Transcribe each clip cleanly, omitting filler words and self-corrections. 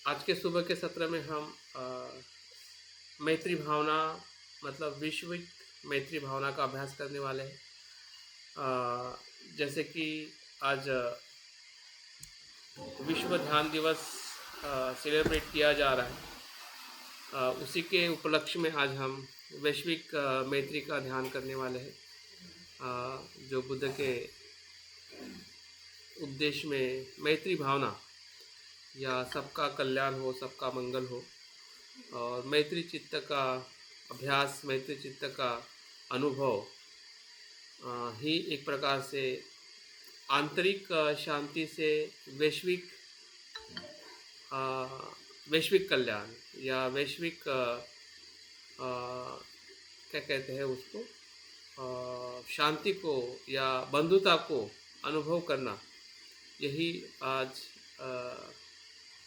आज के सुबह के सत्र में हम मैत्री भावना मतलब विश्विक मैत्री भावना का अभ्यास करने वाले हैं। जैसे कि आज विश्व ध्यान दिवस सेलिब्रेट किया जा रहा है। उसी के उपलक्ष्य में आज हम वैश्विक मैत्री का ध्यान करने वाले हैं। जो बुद्ध के उपदेश में मैत्री भावना या सबका कल्याण हो, सबका मंगल हो और मैत्री चित्त का अभ्यास, मैत्री चित्त का अनुभव ही एक प्रकार से आंतरिक शांति से वैश्विक अ, वैश्विक कल्याण या वैश्विक क्या कहते हैं उसको, शांति को या बंधुता को अनुभव करना, यही आज अ,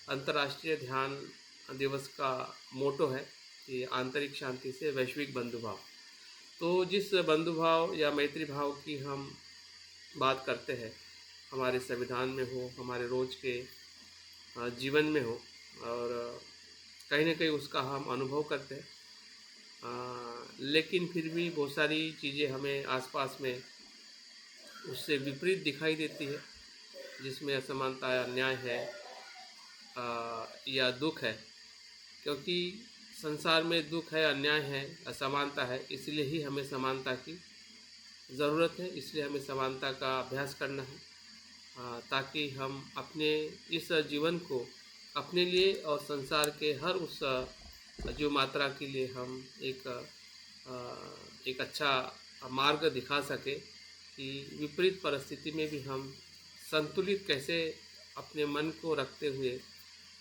अंतर्राष्ट्रीय ध्यान दिवस का मोटो है कि आंतरिक शांति से वैश्विक बंधुभाव। तो जिस बंधुभाव या मैत्री भाव की हम बात करते हैं, हमारे संविधान में हो, हमारे रोज के जीवन में हो और कहीं ना कहीं उसका हम अनुभव करते हैं। लेकिन फिर भी बहुत सारी चीज़ें हमें आसपास में उससे विपरीत दिखाई देती है, जिसमें असमानता या अन्याय है या दुख है। क्योंकि संसार में दुख है, अन्याय है, असमानता है, इसलिए ही हमें समानता की ज़रूरत है। इसलिए हमें समानता का अभ्यास करना है ताकि हम अपने इस जीवन को अपने लिए और संसार के हर उस जीव मात्रा के लिए हम एक अच्छा मार्ग दिखा सके कि विपरीत परिस्थिति में भी हम संतुलित कैसे अपने मन को रखते हुए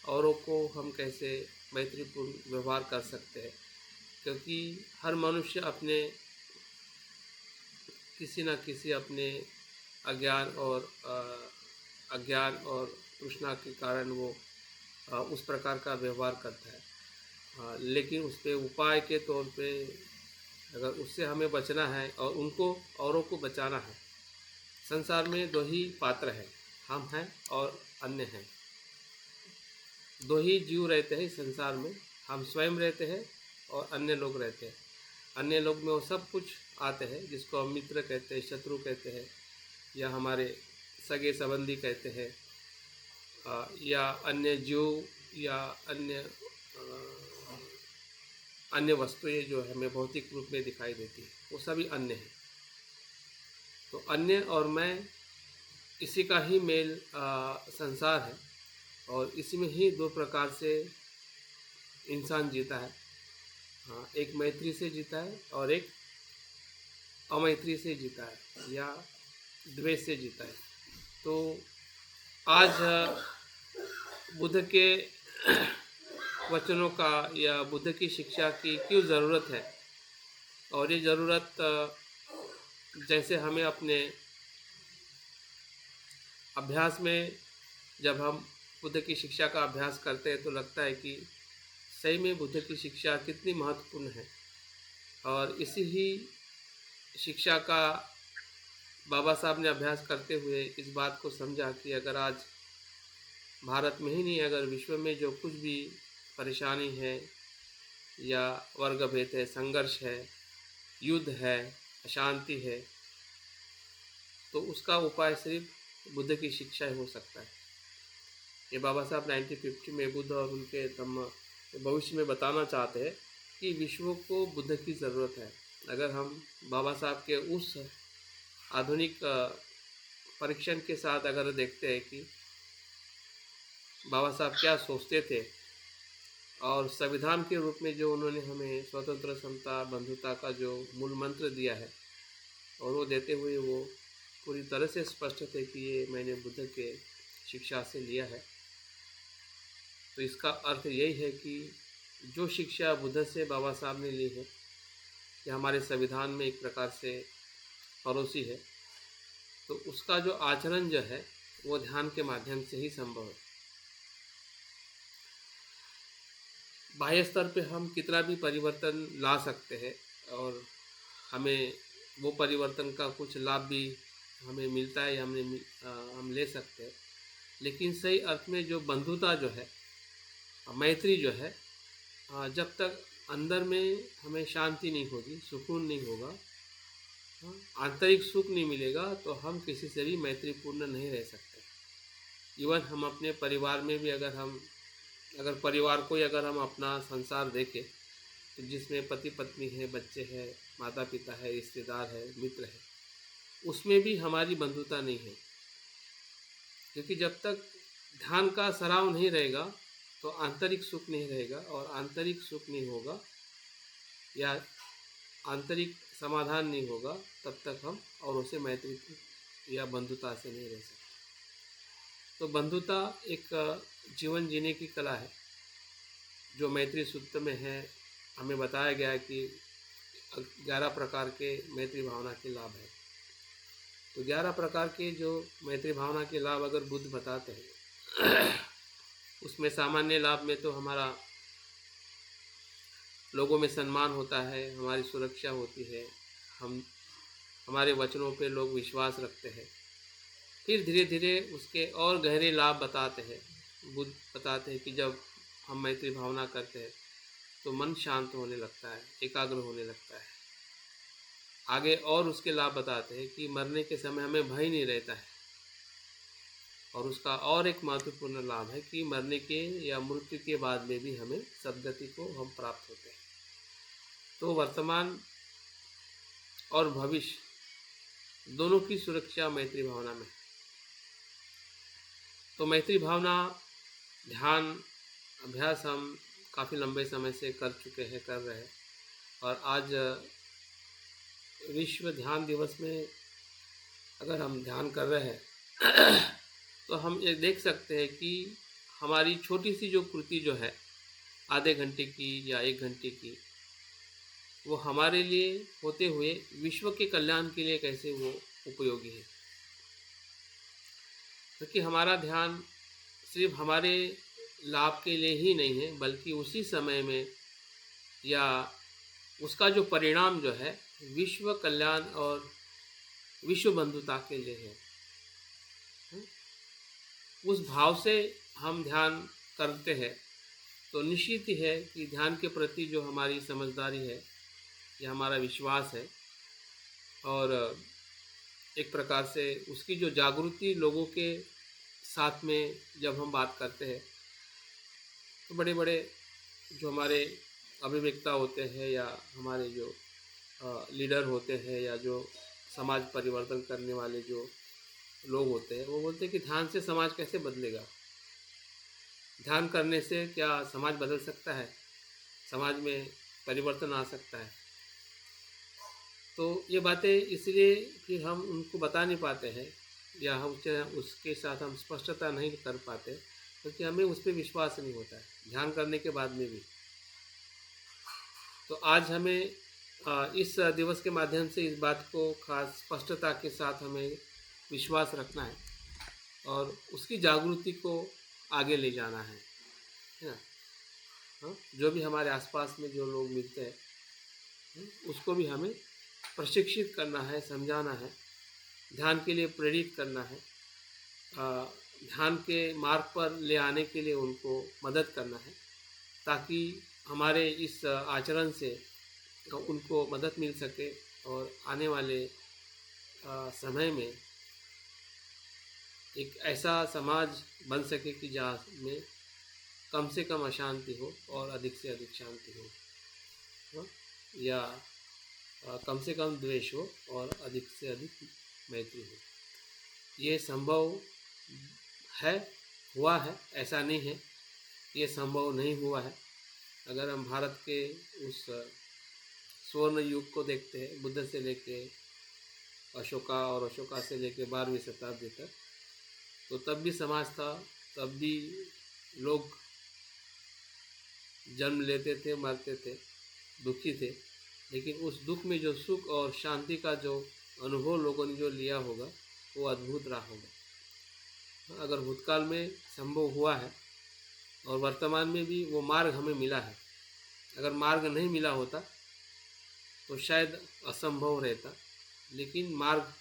औरों को हम कैसे मैत्रीपूर्ण व्यवहार कर सकते हैं। क्योंकि हर मनुष्य अपने किसी न किसी अपने अज्ञान और तृष्णा के कारण वो उस प्रकार का व्यवहार करता है। लेकिन उस पे उपाय के तौर पे अगर उससे हमें बचना है और उनको औरों को बचाना है, संसार में दो ही पात्र हैं, हम हैं और अन्य हैं। दो ही जीव रहते हैं संसार में, हम स्वयं रहते हैं और अन्य लोग रहते हैं। अन्य लोग में वो सब कुछ आते हैं जिसको हम मित्र कहते हैं, शत्रु कहते हैं या हमारे सगे संबंधी कहते हैं, या अन्य जीव या अन्य वस्तुएं जो हमें भौतिक रूप में दिखाई देती है, वो सभी अन्य हैं। तो अन्य और मैं, इसी का ही मेल संसार है और इसमें ही दो प्रकार से इंसान जीता है। एक मैत्री से जीता है और एक अमैत्री से जीता है या द्वेष से जीता है। तो आज बुद्ध के वचनों का या बुद्ध की शिक्षा की क्यों ज़रूरत है, और ये ज़रूरत जैसे हमें अपने अभ्यास में जब हम बुद्ध की शिक्षा का अभ्यास करते हैं तो लगता है कि सही में बुद्ध की शिक्षा कितनी महत्वपूर्ण है। और इसी ही शिक्षा का बाबा साहब ने अभ्यास करते हुए इस बात को समझा कि अगर आज भारत में ही नहीं, अगर विश्व में जो कुछ भी परेशानी है या वर्ग भेद है, संघर्ष है, युद्ध है, अशांति है, तो उसका उपाय सिर्फ बुद्ध की शिक्षा ही हो सकता है। ये बाबा साहब 1950 में बुद्ध और उनके धम्म भविष्य में बताना चाहते हैं कि विश्व को बुद्ध की ज़रूरत है। अगर हम बाबा साहब के उस आधुनिक परीक्षण के साथ अगर देखते हैं कि बाबा साहब क्या सोचते थे और संविधान के रूप में जो उन्होंने हमें स्वतंत्र, समता, बंधुता का जो मूल मंत्र दिया है, और वो देते हुए वो पूरी तरह से स्पष्ट थे कि ये मैंने बुद्ध के शिक्षा से लिया है। तो इसका अर्थ यही है कि जो शिक्षा बुद्ध से बाबा साहब ने ली है, ये हमारे संविधान में एक प्रकार से पड़ोसी है। तो उसका जो आचरण जो है वो ध्यान के माध्यम से ही संभव है। बाह्य स्तर पे हम कितना भी परिवर्तन ला सकते हैं और हमें वो परिवर्तन का कुछ लाभ भी हमें मिलता है या हम ले सकते हैं। लेकिन सही अर्थ में जो बंधुता जो है मैत्री जो है, जब तक अंदर में हमें शांति नहीं होगी, सुकून नहीं होगा, आंतरिक सुख नहीं मिलेगा, तो हम किसी से भी मैत्रीपूर्ण नहीं रह सकते। इवन हम अपने परिवार में भी अगर परिवार को ही अगर हम अपना संसार देखें, तो जिसमें पति पत्नी है, बच्चे हैं, माता पिता है, रिश्तेदार है, मित्र है, उसमें भी हमारी बंधुता नहीं है। क्योंकि जब तक ध्यान का सराव नहीं रहेगा तो आंतरिक सुख नहीं रहेगा, और आंतरिक सुख नहीं होगा या आंतरिक समाधान नहीं होगा, तब तक हम औरों से मैत्री या बंधुता से नहीं रह सकते। तो बंधुता एक जीवन जीने की कला है, जो मैत्री सूत्र में है। हमें बताया गया है कि 11 प्रकार के मैत्री भावना के लाभ है। तो 11 प्रकार के जो मैत्री भावना के लाभ अगर बुद्ध बताते हैं, उसमें सामान्य लाभ में तो हमारा लोगों में सम्मान होता है, हमारी सुरक्षा होती है, हमारे वचनों पे लोग विश्वास रखते हैं। फिर धीरे धीरे उसके और गहरे लाभ बताते हैं। बुद्ध बताते हैं कि जब हम मैत्री भावना करते हैं तो मन शांत होने लगता है, एकाग्र होने लगता है। आगे और उसके लाभ बताते हैं कि मरने के समय हमें भय नहीं रहता है। और उसका और एक महत्वपूर्ण लाभ है कि मरने के या मृत्यु के बाद में भी हमें सद्गति को हम प्राप्त होते हैं। तो वर्तमान और भविष्य दोनों की सुरक्षा मैत्री भावना में। तो मैत्री भावना ध्यान अभ्यास हम काफ़ी लंबे समय से कर रहे हैं। और आज विश्व ध्यान दिवस में अगर हम ध्यान कर रहे हैं तो हम ये देख सकते हैं कि हमारी छोटी सी जो कृति जो है, आधे घंटे की या 1 घंटे की, वो हमारे लिए होते हुए विश्व के कल्याण के लिए कैसे वो उपयोगी है। क्योंकि हमारा ध्यान सिर्फ हमारे लाभ के लिए ही नहीं है, बल्कि उसी समय में या उसका जो परिणाम जो है विश्व कल्याण और विश्व बंधुता के लिए है। उस भाव से हम ध्यान करते हैं तो निश्चित ही है कि ध्यान के प्रति जो हमारी समझदारी है या हमारा विश्वास है, और एक प्रकार से उसकी जो जागृति लोगों के साथ में जब हम बात करते हैं, तो बड़े बड़े जो हमारे अभिव्यक्ता होते हैं या हमारे जो लीडर होते हैं या जो समाज परिवर्तन करने वाले जो लोग होते हैं, वो बोलते हैं कि ध्यान से समाज कैसे बदलेगा, ध्यान करने से क्या समाज बदल सकता है, समाज में परिवर्तन आ सकता है। तो ये बातें इसलिए कि हम उनको बता नहीं पाते हैं या हम उसके साथ हम स्पष्टता नहीं कर पाते, क्योंकि हमें उस पर विश्वास नहीं होता है ध्यान करने के बाद में भी। तो आज हमें इस दिवस के माध्यम से इस बात को खास स्पष्टता के साथ हमें विश्वास रखना है और उसकी जागृति को आगे ले जाना है ना। हाँ, जो भी हमारे आसपास में जो लोग मिलते हैं उसको भी हमें प्रशिक्षित करना है, समझाना है, ध्यान के लिए प्रेरित करना है, ध्यान के मार्ग पर ले आने के लिए उनको मदद करना है, ताकि हमारे इस आचरण से उनको मदद मिल सके और आने वाले समय में एक ऐसा समाज बन सके कि जहाँ में कम से कम अशांति हो और अधिक से अधिक शांति हो, या कम से कम द्वेष हो और अधिक से अधिक मैत्री हो। ये संभव है, हुआ है, ऐसा नहीं है ये संभव नहीं हुआ है। अगर हम भारत के उस स्वर्ण युग को देखते हैं, बुद्ध से लेके अशोका और अशोका से लेके 12वीं शताब्दी तक, तो तब भी समाज था, तब भी लोग जन्म लेते थे, मरते थे, दुखी थे, लेकिन उस दुख में जो सुख और शांति का जो अनुभव लोगों ने जो लिया होगा वो अद्भुत रहा होगा। अगर भूतकाल में संभव हुआ है और वर्तमान में भी वो मार्ग हमें मिला है, अगर मार्ग नहीं मिला होता तो शायद असंभव रहता, लेकिन मार्ग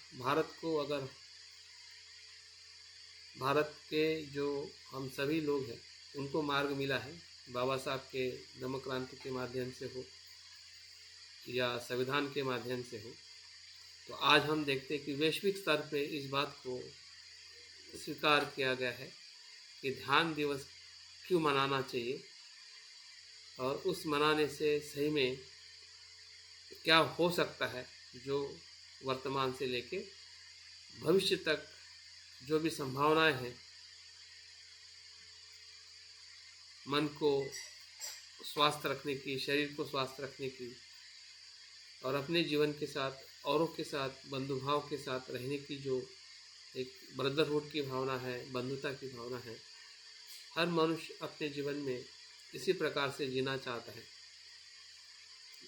भारत के जो हम सभी लोग हैं उनको मार्ग मिला है बाबा साहब के नमक क्रांति के माध्यम से हो या संविधान के माध्यम से हो, तो आज हम देखते हैं कि वैश्विक स्तर पे इस बात को स्वीकार किया गया है कि ध्यान दिवस क्यों मनाना चाहिए और उस मनाने से सही में क्या हो सकता है, जो वर्तमान से लेके भविष्य तक जो भी संभावनाएं हैं, मन को स्वस्थ रखने की, शरीर को स्वस्थ रखने की और अपने जीवन के साथ औरों के साथ बंधुभाव के साथ रहने की जो एक ब्रदरहुड की भावना है, बंधुता की भावना है, हर मनुष्य अपने जीवन में इसी प्रकार से जीना चाहता है।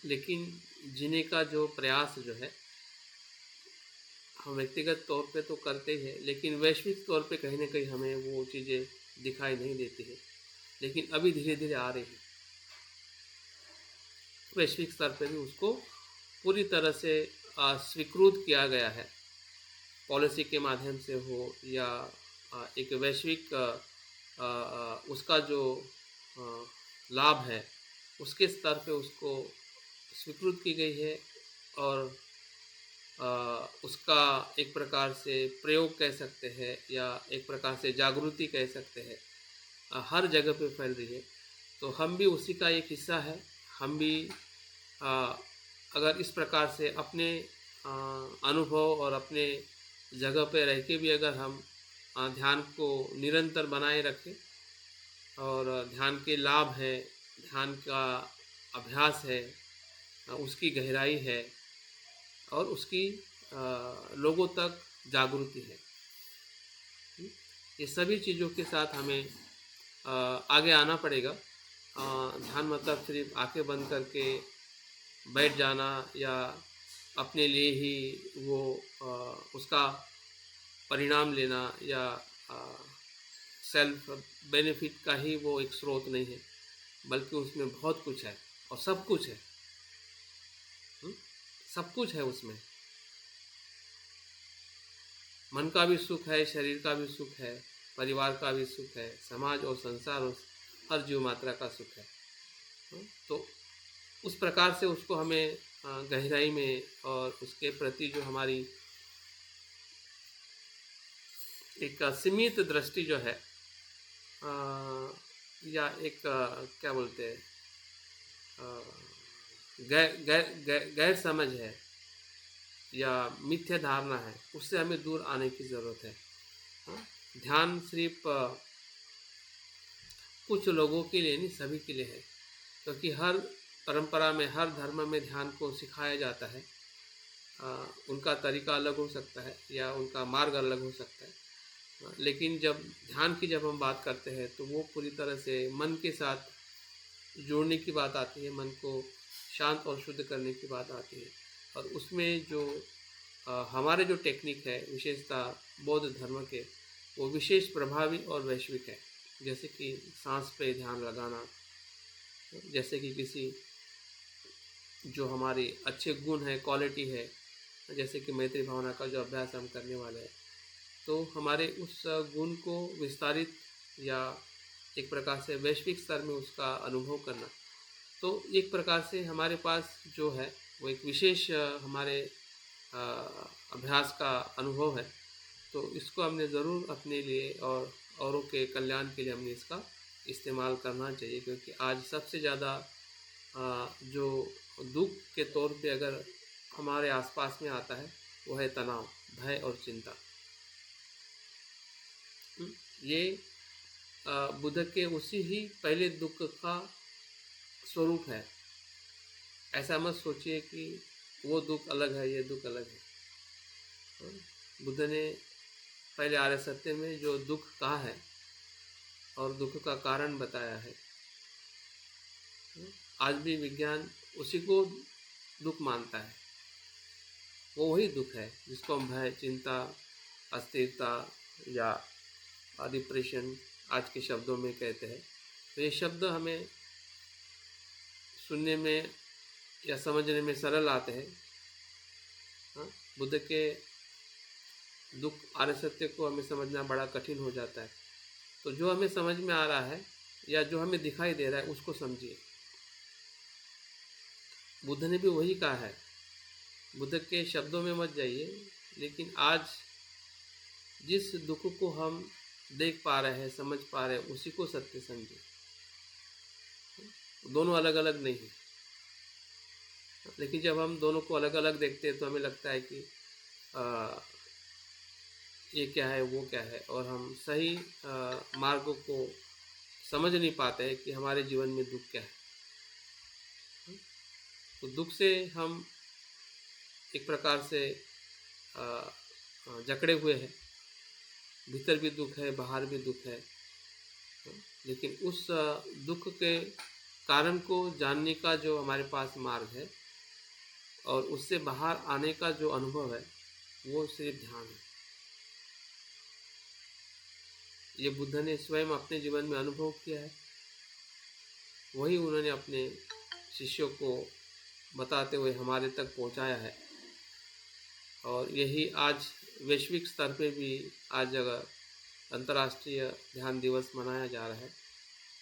लेकिन जीने का जो प्रयास जो है हम व्यक्तिगत तौर पे तो करते ही हैं, लेकिन वैश्विक तौर पे कहीं ना कहीं हमें वो चीज़ें दिखाई नहीं देती है, लेकिन अभी धीरे धीरे आ रही है। वैश्विक स्तर पे भी उसको पूरी तरह से स्वीकृत किया गया है, पॉलिसी के माध्यम से हो या एक वैश्विक उसका जो लाभ है उसके स्तर पे उसको स्वीकृत की गई है और उसका एक प्रकार से प्रयोग कह सकते हैं या एक प्रकार से जागृति कह सकते हैं, हर जगह पे फैल रही है। तो हम भी उसी का एक हिस्सा है। हम भी अगर इस प्रकार से अपने अनुभव और अपने जगह पे रह के भी अगर हम ध्यान को निरंतर बनाए रखें और ध्यान के लाभ है, ध्यान का अभ्यास है, उसकी गहराई है और उसकी लोगों तक जागृति है, ये सभी चीज़ों के साथ हमें आगे आना पड़ेगा। ध्यान मतलब सिर्फ आंखें बंद करके बैठ जाना या अपने लिए ही वो उसका परिणाम लेना या सेल्फ बेनिफिट का ही वो एक स्रोत नहीं है, बल्कि उसमें बहुत कुछ है और सब कुछ है। सब कुछ है उसमें। मन का भी सुख है, शरीर का भी सुख है, परिवार का भी सुख है, समाज और संसार और हर जीव मात्रा का सुख है। तो उस प्रकार से उसको हमें गहराई में और उसके प्रति जो हमारी एक सीमित दृष्टि जो है या एक क्या बोलते हैं गैर समझ है या मिथ्या धारणा है, उससे हमें दूर आने की ज़रूरत है। ध्यान सिर्फ कुछ लोगों के लिए नहीं, सभी के लिए है, क्योंकि हर परंपरा में, हर धर्म में ध्यान को सिखाया जाता है। उनका तरीका अलग हो सकता है या उनका मार्ग अलग हो सकता है, लेकिन जब ध्यान की जब हम बात करते हैं तो वो पूरी तरह से मन के साथ जोड़ने की बात आती है, मन को शांत और शुद्ध करने की बात आती है। और उसमें जो हमारे जो टेक्निक है विशेषतः बौद्ध धर्म के, वो विशेष प्रभावी और वैश्विक है। जैसे कि सांस पे ध्यान लगाना, जैसे कि किसी जो हमारी अच्छे गुण है, क्वालिटी है, जैसे कि मैत्री भावना का जो अभ्यास हम करने वाले हैं, तो हमारे उस गुण को विस्तारित या एक प्रकार से वैश्विक स्तर में उसका अनुभव करना, तो एक प्रकार से हमारे पास जो है वो एक विशेष हमारे अभ्यास का अनुभव है। तो इसको हमने ज़रूर अपने लिए और औरों के कल्याण के लिए हमने इसका इस्तेमाल करना चाहिए, क्योंकि आज सबसे ज़्यादा जो दुख के तौर पे अगर हमारे आसपास में आता है वो है तनाव, भय और चिंता। ये बुद्ध के उसी ही पहले दुख का स्वरूप है। ऐसा मत सोचिए कि वो दुख अलग है, ये दुख अलग है। बुद्ध ने पहले आर्य सत्य में जो दुख कहा है और दुख का कारण बताया है, आज भी विज्ञान उसी को दुख मानता है। वो वही दुख है जिसको हम भय, चिंता, अस्थिरता या डिप्रेशन आज के शब्दों में कहते हैं। तो ये शब्द हमें सुनने में या समझने में सरल आते हैं। बुद्ध के दुख, आर्य सत्य को हमें समझना बड़ा कठिन हो जाता है। तो जो हमें समझ में आ रहा है या जो हमें दिखाई दे रहा है उसको समझिए। बुद्ध ने भी वही कहा है, बुद्ध के शब्दों में मत जाइए, लेकिन आज जिस दुख को हम देख पा रहे हैं, समझ पा रहे हैं, उसी को सत्य समझिए। दोनों अलग अलग नहीं है, लेकिन जब हम दोनों को अलग अलग देखते हैं तो हमें लगता है कि ये क्या है, वो क्या है, और हम सही मार्ग को समझ नहीं पाते हैं कि हमारे जीवन में दुख क्या है। तो दुख से हम एक प्रकार से जकड़े हुए हैं, भीतर भी दुख है, बाहर भी दुख है, लेकिन उस दुख के कारण को जानने का जो हमारे पास मार्ग है और उससे बाहर आने का जो अनुभव है, वो सिर्फ ध्यान है। ये बुद्ध ने स्वयं अपने जीवन में अनुभव किया है, वही उन्होंने अपने शिष्यों को बताते हुए हमारे तक पहुंचाया है। और यही आज वैश्विक स्तर पे भी आज अंतर्राष्ट्रीय ध्यान दिवस मनाया जा रहा है।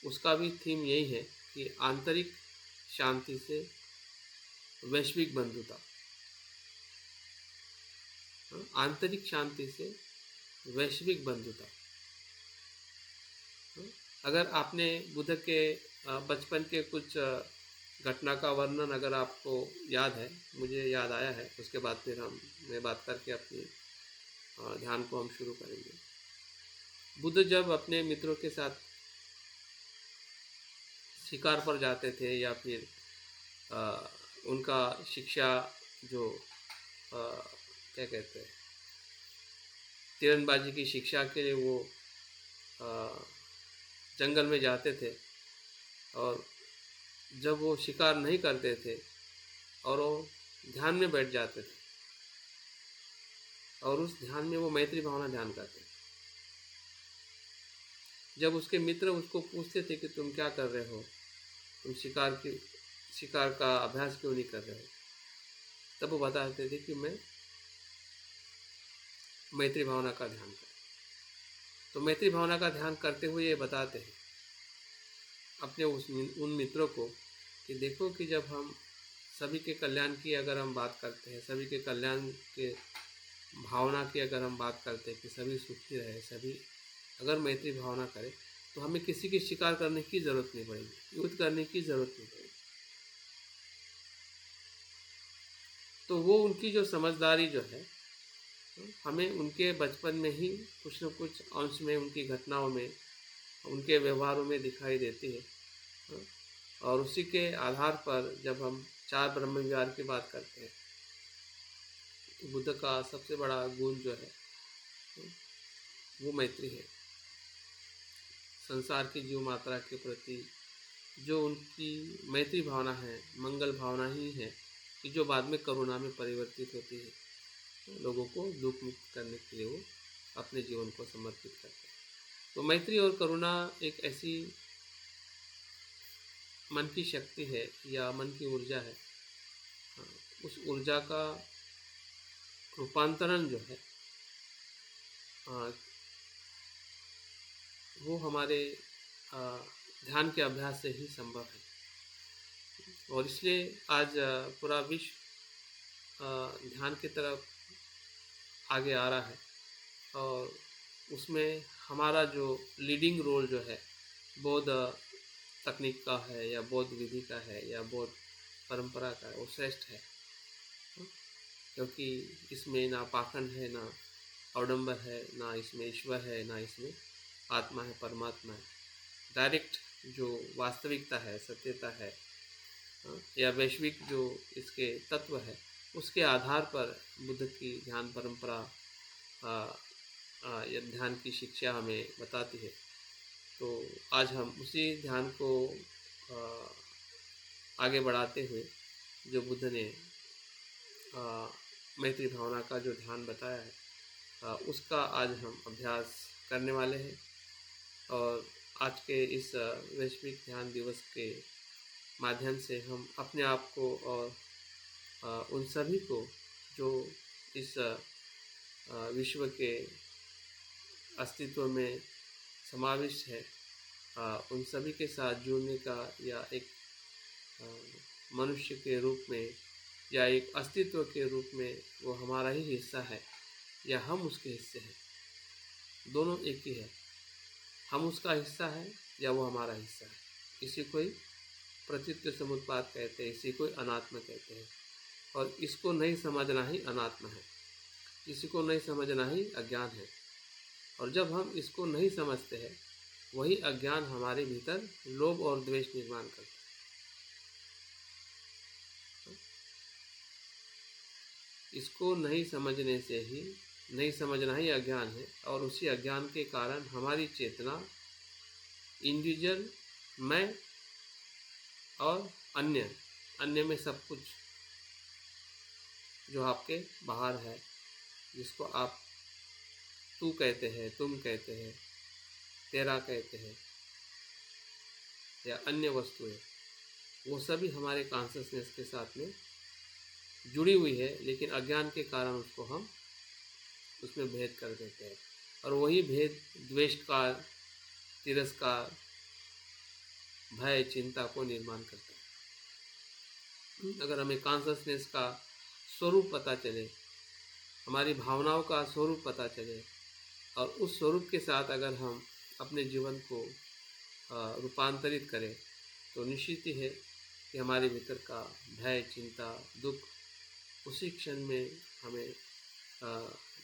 उसका भी थीम यही है कि आंतरिक शांति से वैश्विक बंधुता, आंतरिक शांति से वैश्विक बंधुता। अगर आपने बुद्ध के बचपन के कुछ घटना का वर्णन अगर आपको याद है, मुझे याद आया है, उसके बाद फिर मैं बात करके अपनी ध्यान को हम शुरू करेंगे। बुद्ध जब अपने मित्रों के साथ शिकार पर जाते थे या फिर उनका शिक्षा जो क्या कहते हैं, तीरंदाजी की शिक्षा के लिए वो जंगल में जाते थे, और जब वो शिकार नहीं करते थे और वो ध्यान में बैठ जाते थे, और उस ध्यान में वो मैत्री भावना ध्यान करते थे। जब उसके मित्र उसको पूछते थे कि तुम क्या कर रहे हो, तुम शिकार का अभ्यास क्यों नहीं कर रहे हो, तब वो बताते थे कि मैं मैत्री भावना का ध्यान कर। तो मैत्री भावना का ध्यान करते हुए ये बताते हैं अपने उन मित्रों को कि देखो कि जब हम सभी के कल्याण की अगर हम बात करते हैं, सभी के कल्याण के भावना की अगर हम बात करते हैं कि सभी सुखी रहे, सभी अगर मैत्री भावना करें, तो हमें किसी की शिकार करने की ज़रूरत नहीं पड़ेगी, युद्ध करने की ज़रूरत नहीं पड़ेगी। तो वो उनकी जो समझदारी जो है, हमें उनके बचपन में ही कुछ न कुछ अंश में, उनकी घटनाओं में, उनके व्यवहारों में दिखाई देती है। और उसी के आधार पर जब हम चार ब्रह्म विहार की बात करते हैं, तो बुद्ध का सबसे बड़ा गुण जो है वो मैत्री है। संसार की जीव मात्रा के प्रति जो उनकी मैत्री भावना है, मंगल भावना ही है कि जो बाद में करुणा में परिवर्तित होती है, लोगों को दुख मुक्त करने के लिए वो अपने जीवन को समर्पित करते हैं। तो मैत्री और करुणा एक ऐसी मन की शक्ति है या मन की ऊर्जा है, उस ऊर्जा का रूपांतरण जो है वो हमारे ध्यान के अभ्यास से ही संभव है। और इसलिए आज पूरा विश्व ध्यान की तरफ आगे आ रहा है, और उसमें हमारा जो लीडिंग रोल जो है बौद्ध तकनीक का है या बौद्ध विधि का है या बौद्ध परंपरा का है, वो श्रेष्ठ है, क्योंकि इसमें ना पाखंड है, ना अवडंबर है, ना इसमें ईश्वर है, ना इसमें आत्मा है, परमात्मा है। डायरेक्ट जो वास्तविकता है, सत्यता है, या वैश्विक जो इसके तत्व है, उसके आधार पर बुद्ध की ध्यान परंपरा या ध्यान की शिक्षा हमें बताती है। तो आज हम उसी ध्यान को आगे बढ़ाते हुए जो बुद्ध ने मैत्री भावना का जो ध्यान बताया है, उसका आज हम अभ्यास करने वाले हैं। और आज के इस वैश्विक ध्यान दिवस के माध्यम से हम अपने आप को और उन सभी को जो इस विश्व के अस्तित्व में समाविष्ट है, उन सभी के साथ जुड़ने का, या एक अ, मनुष्य के रूप में या एक अस्तित्व के रूप में वो हमारा ही हिस्सा है या हम उसके हिस्से हैं, दोनों एक ही है। हम उसका हिस्सा है या वो हमारा हिस्सा है। इसी को ही प्रतीत्व समुत्पाद कहते हैं, इसी को ही अनात्म कहते हैं। और इसको नहीं समझना ही अनात्म है, इसी को नहीं समझना ही अज्ञान है। और जब हम इसको नहीं समझते हैं, वही अज्ञान हमारे भीतर लोभ और द्वेष निर्माण करता है। इसको नहीं समझने से ही, नहीं समझना ही अज्ञान है। और उसी अज्ञान के कारण हमारी चेतना इंडिविजुअल, मैं और अन्य, अन्य में सब कुछ जो आपके बाहर है, जिसको आप तू कहते हैं, तुम कहते हैं, तेरा कहते हैं, या अन्य वस्तुएं, वो सभी हमारे कॉन्शसनेस के साथ में जुड़ी हुई है, लेकिन अज्ञान के कारण उसको हम उसमें भेद कर देते हैं। और वही भेद द्वेष का, तिरस्कार, भय, चिंता को निर्माण करता है। अगर हमें कॉन्शसनेस का स्वरूप पता चले, हमारी भावनाओं का स्वरूप पता चले, और उस स्वरूप के साथ अगर हम अपने जीवन को रूपांतरित करें, तो निश्चित ही है कि हमारे भीतर का भय, चिंता, दुख उसी क्षण में हमें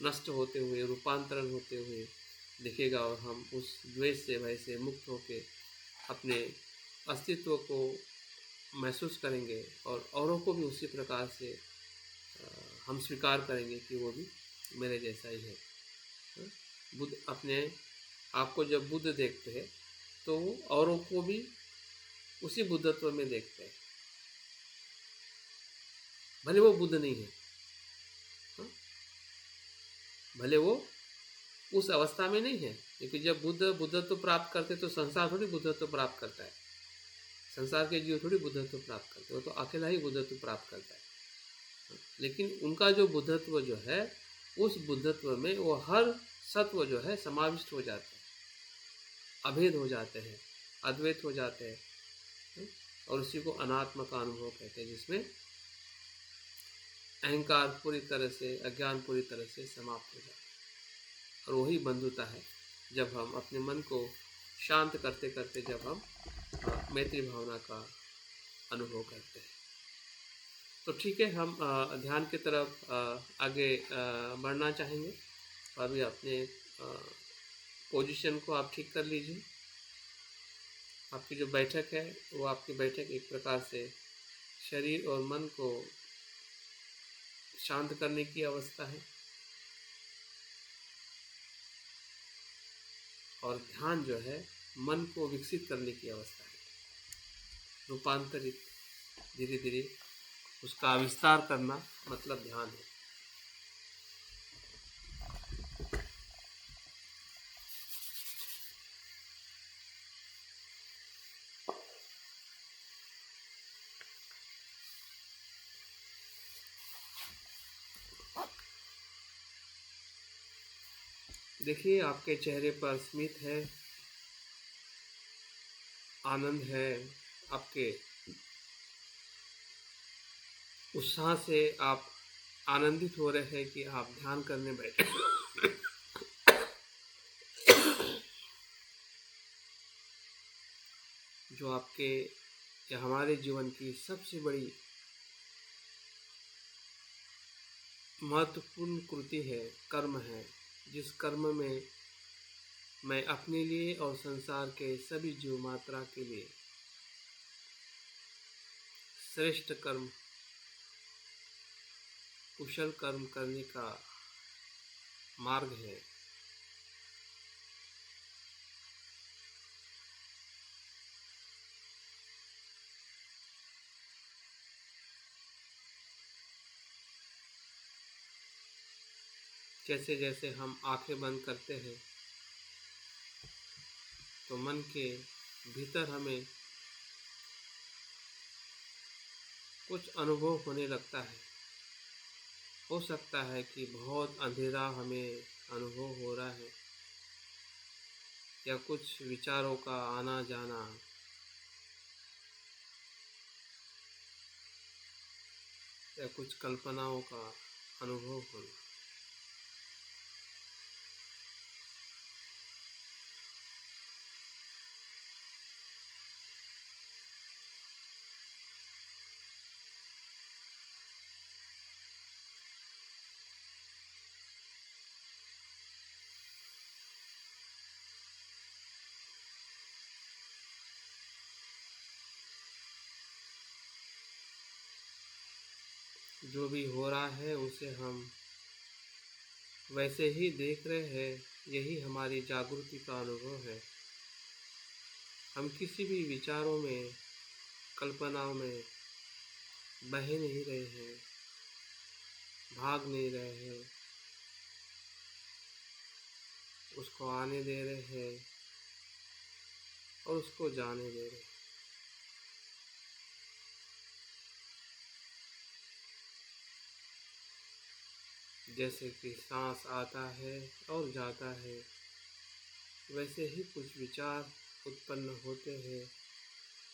नष्ट होते हुए, रूपांतरण होते हुए दिखेगा, और हम उस द्वेष से, भय से मुक्त होकर अपने अस्तित्व को महसूस करेंगे, और औरों को भी उसी प्रकार से हम स्वीकार करेंगे कि वो भी मेरे जैसा ही है। बुद्ध अपने आप को जब बुद्ध देखते हैं, तो वो औरों को भी उसी बुद्धत्व में देखते हैं, भले वो बुद्ध नहीं है, भले वो उस अवस्था में नहीं है, लेकिन जब बुद्ध बुद्धत्व प्राप्त करते तो संसार थोड़ी बुद्धत्व प्राप्त करता है, संसार के जीव थोड़ी बुद्धत्व प्राप्त करते, वो तो अकेला ही बुद्धत्व प्राप्त करता है। लेकिन उनका जो बुद्धत्व जो है, उस बुद्धत्व में वो हर सत्व जो है समाविष्ट हो जाते हैं, अभेद हो जाते हैं, अद्वैत हो जाते हैं, और उसी को अनात्म का अनुभव कहते हैं, जिसमें अहंकार पूरी तरह से, अज्ञान पूरी तरह से समाप्त हो जाता है। और वही बंधुता है जब हम अपने मन को शांत करते करते जब हम मैत्री भावना का अनुभव करते हैं। तो ठीक है, हम ध्यान की तरफ आगे बढ़ना चाहेंगे। अभी अपने पोजीशन को आप ठीक कर लीजिए। आपकी जो बैठक है, वो आपकी बैठक एक प्रकार से शरीर और मन को शांत करने की अवस्था है, और ध्यान जो है मन को विकसित करने की अवस्था है, रूपांतरित, धीरे धीरे उसका विस्तार करना, मतलब ध्यान है। देखिए, आपके चेहरे पर स्मित है, आनंद है, आपके उत्साह से आप आनंदित हो रहे हैं कि आप ध्यान करने बैठे। जो आपके या हमारे जीवन की सबसे बड़ी महत्वपूर्ण कृति है, कर्म है, जिस कर्म में मैं अपने लिए और संसार के सभी जीव मात्रा के लिए श्रेष्ठ कर्म, कुशल कर्म करने का मार्ग है। जैसे जैसे हम आंखें बंद करते हैं, तो मन के भीतर हमें कुछ अनुभव होने लगता है। हो सकता है कि बहुत अंधेरा हमें अनुभव हो रहा है, या कुछ विचारों का आना जाना या कुछ कल्पनाओं का अनुभव होना। जो भी हो रहा है उसे हम वैसे ही देख रहे हैं, यही हमारी जागृति का अनुभव है। हम किसी भी विचारों में, कल्पनाओं में बह नहीं रहे हैं, भाग नहीं रहे हैं, उसको आने दे रहे हैं और उसको जाने दे रहे हैं। जैसे कि सांस आता है और जाता है, वैसे ही कुछ विचार उत्पन्न होते हैं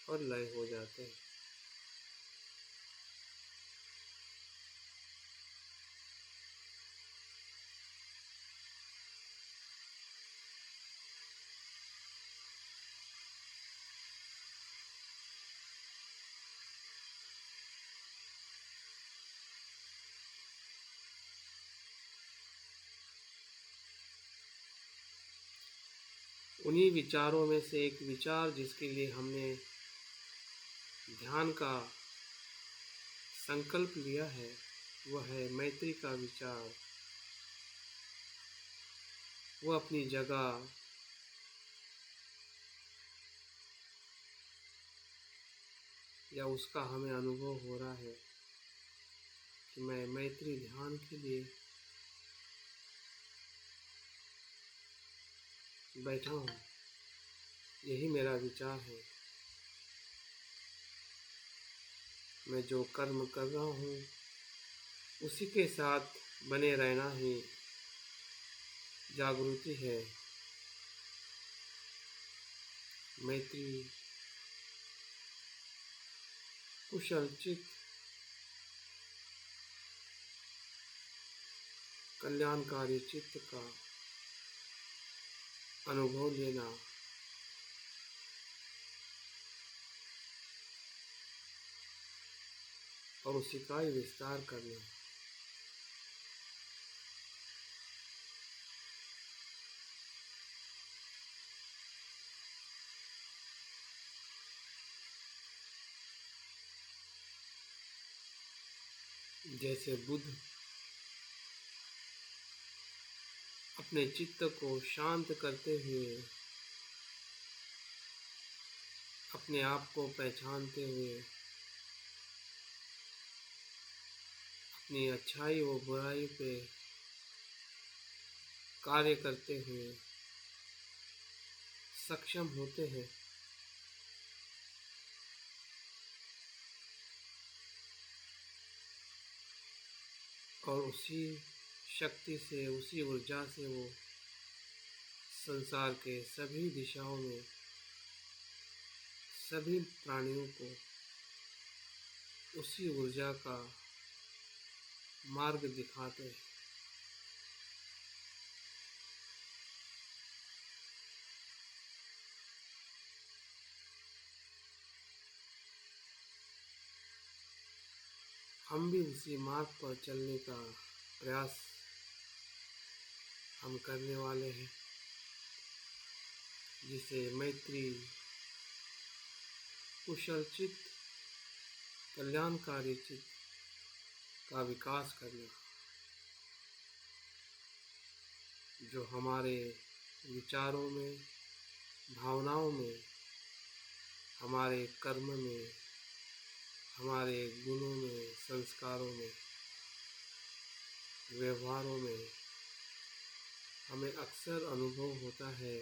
और लय हो जाते हैं। उन्हीं विचारों में से एक विचार जिसके लिए हमने ध्यान का संकल्प लिया है, वह है मैत्री का विचार। वो अपनी जगह या उसका हमें अनुभव हो रहा है कि मैं मैत्री ध्यान के लिए बैठा हूँ, यही मेरा विचार है। मैं जो कर्म कर रहा हूँ उसी के साथ बने रहना ही जागृति है। मैत्री, कुशल चित्त, कल्याणकारी चित्त का अनुभव लेना और उसी का ही विस्तार करना। जैसे बुद्ध अपने चित्त को शांत करते हुए, अपने आप को पहचानते हुए, अपनी अच्छाई व बुराई पे कार्य करते हुए सक्षम होते हैं, और उसी शक्ति से, उसी ऊर्जा से वो संसार के सभी दिशाओं में सभी प्राणियों को उसी ऊर्जा का मार्ग दिखाते हैं। हम भी उसी मार्ग पर चलने का प्रयास हम करने वाले हैं, जिसे मैत्री, कुशल चित्त, कल्याणकारी चित्त का विकास करना, जो हमारे विचारों में, भावनाओं में, हमारे कर्म में, हमारे गुणों में, संस्कारों में, व्यवहारों में हमें अक्सर अनुभव होता है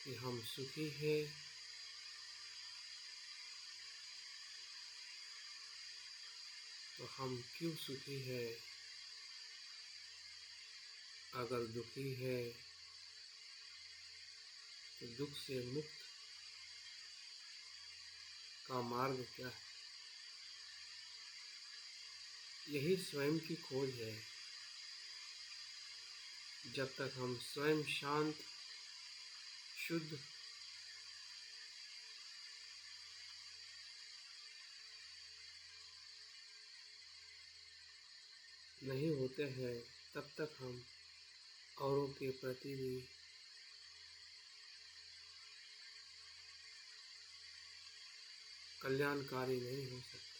कि हम सुखी हैं तो हम क्यों सुखी हैं, अगर दुखी है तो दुख से मुक्त का मार्ग क्या है? यही स्वयं की खोज है। जब तक हम स्वयं शांत, शुद्ध नहीं होते हैं, तब तक हम औरों के प्रति भी कल्याणकारी नहीं हो सकते।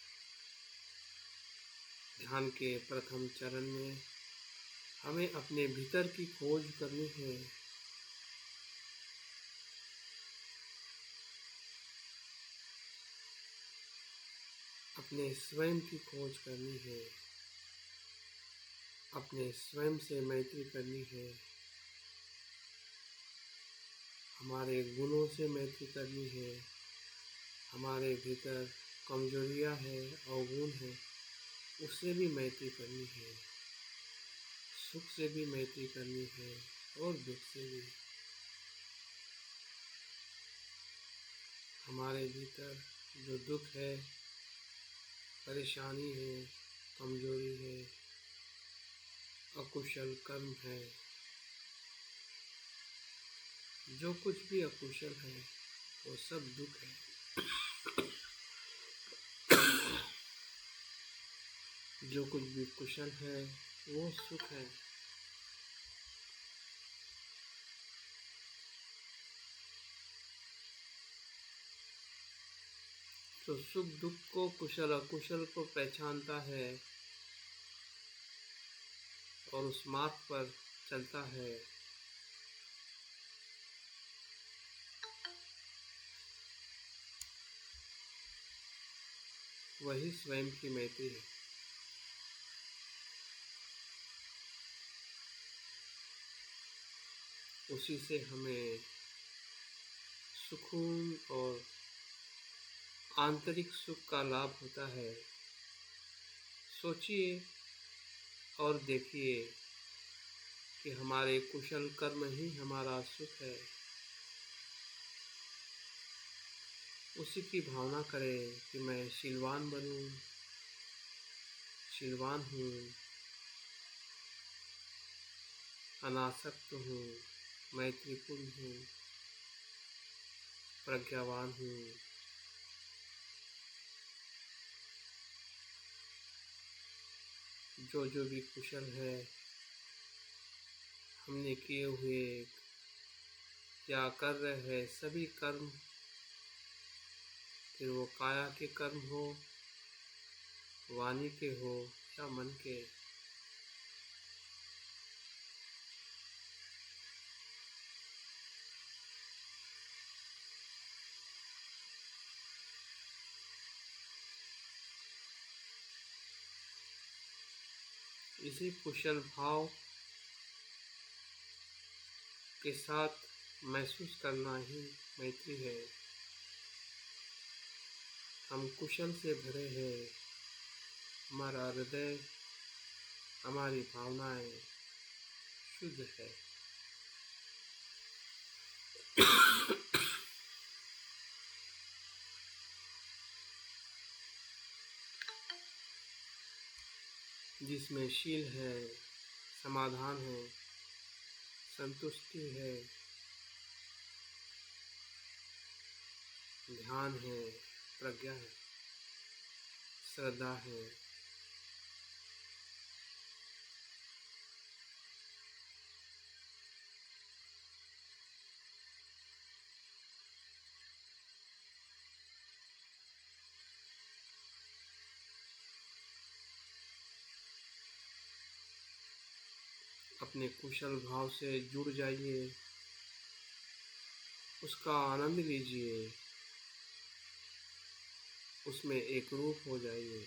ध्यान के प्रथम चरण में हमें अपने भीतर की खोज करनी है। अपने स्वयं की खोज करनी है। अपने स्वयं से मैत्री करनी है। हमारे गुणों से मैत्री करनी है। हमारे भीतर कमजोरियां हैं, अवगुण हैं, उससे भी मैत्री करनी है। सुख से भी मैत्री करनी है और दुख से भी। हमारे भीतर जो दुख है, परेशानी है, कमजोरी है, अकुशल कर्म है, जो कुछ भी अकुशल है वो सब दुख है। जो कुछ भी कुशल है वो सुख है। तो सुख दुख को, कुशल अकुशल को पहचानता है और उस मार्ग पर चलता है, वही स्वयं की मैत्री है। उसी से हमें सुकून और आंतरिक सुख का लाभ होता है। सोचिए और देखिए कि हमारे कुशल कर्म ही हमारा सुख है। उसी की भावना करें कि मैं शीलवान बनूं, शीलवान हूँ, अनासक्त हूँ, मैत्रीपूर्ण हूँ, प्रज्ञावान हूँ। जो जो भी कुशल है, हमने किए हुए या कर रहे हैं सभी कर्म, फिर वो काया के कर्म हो, वाणी के हो या मन के, इसी कुशल भाव के साथ महसूस करना ही मैत्री है। हम कुशल से भरे हैं। हमारा हृदय, हमारी भावनाएं शुद्ध है। जिसमें शील है, समाधान है, संतुष्टि है, ध्यान है, प्रज्ञा है, श्रद्धा है। अपने कुशल भाव से जुड़ जाइए, उसका आनंद लीजिए, उसमें एक रूप हो जाइए।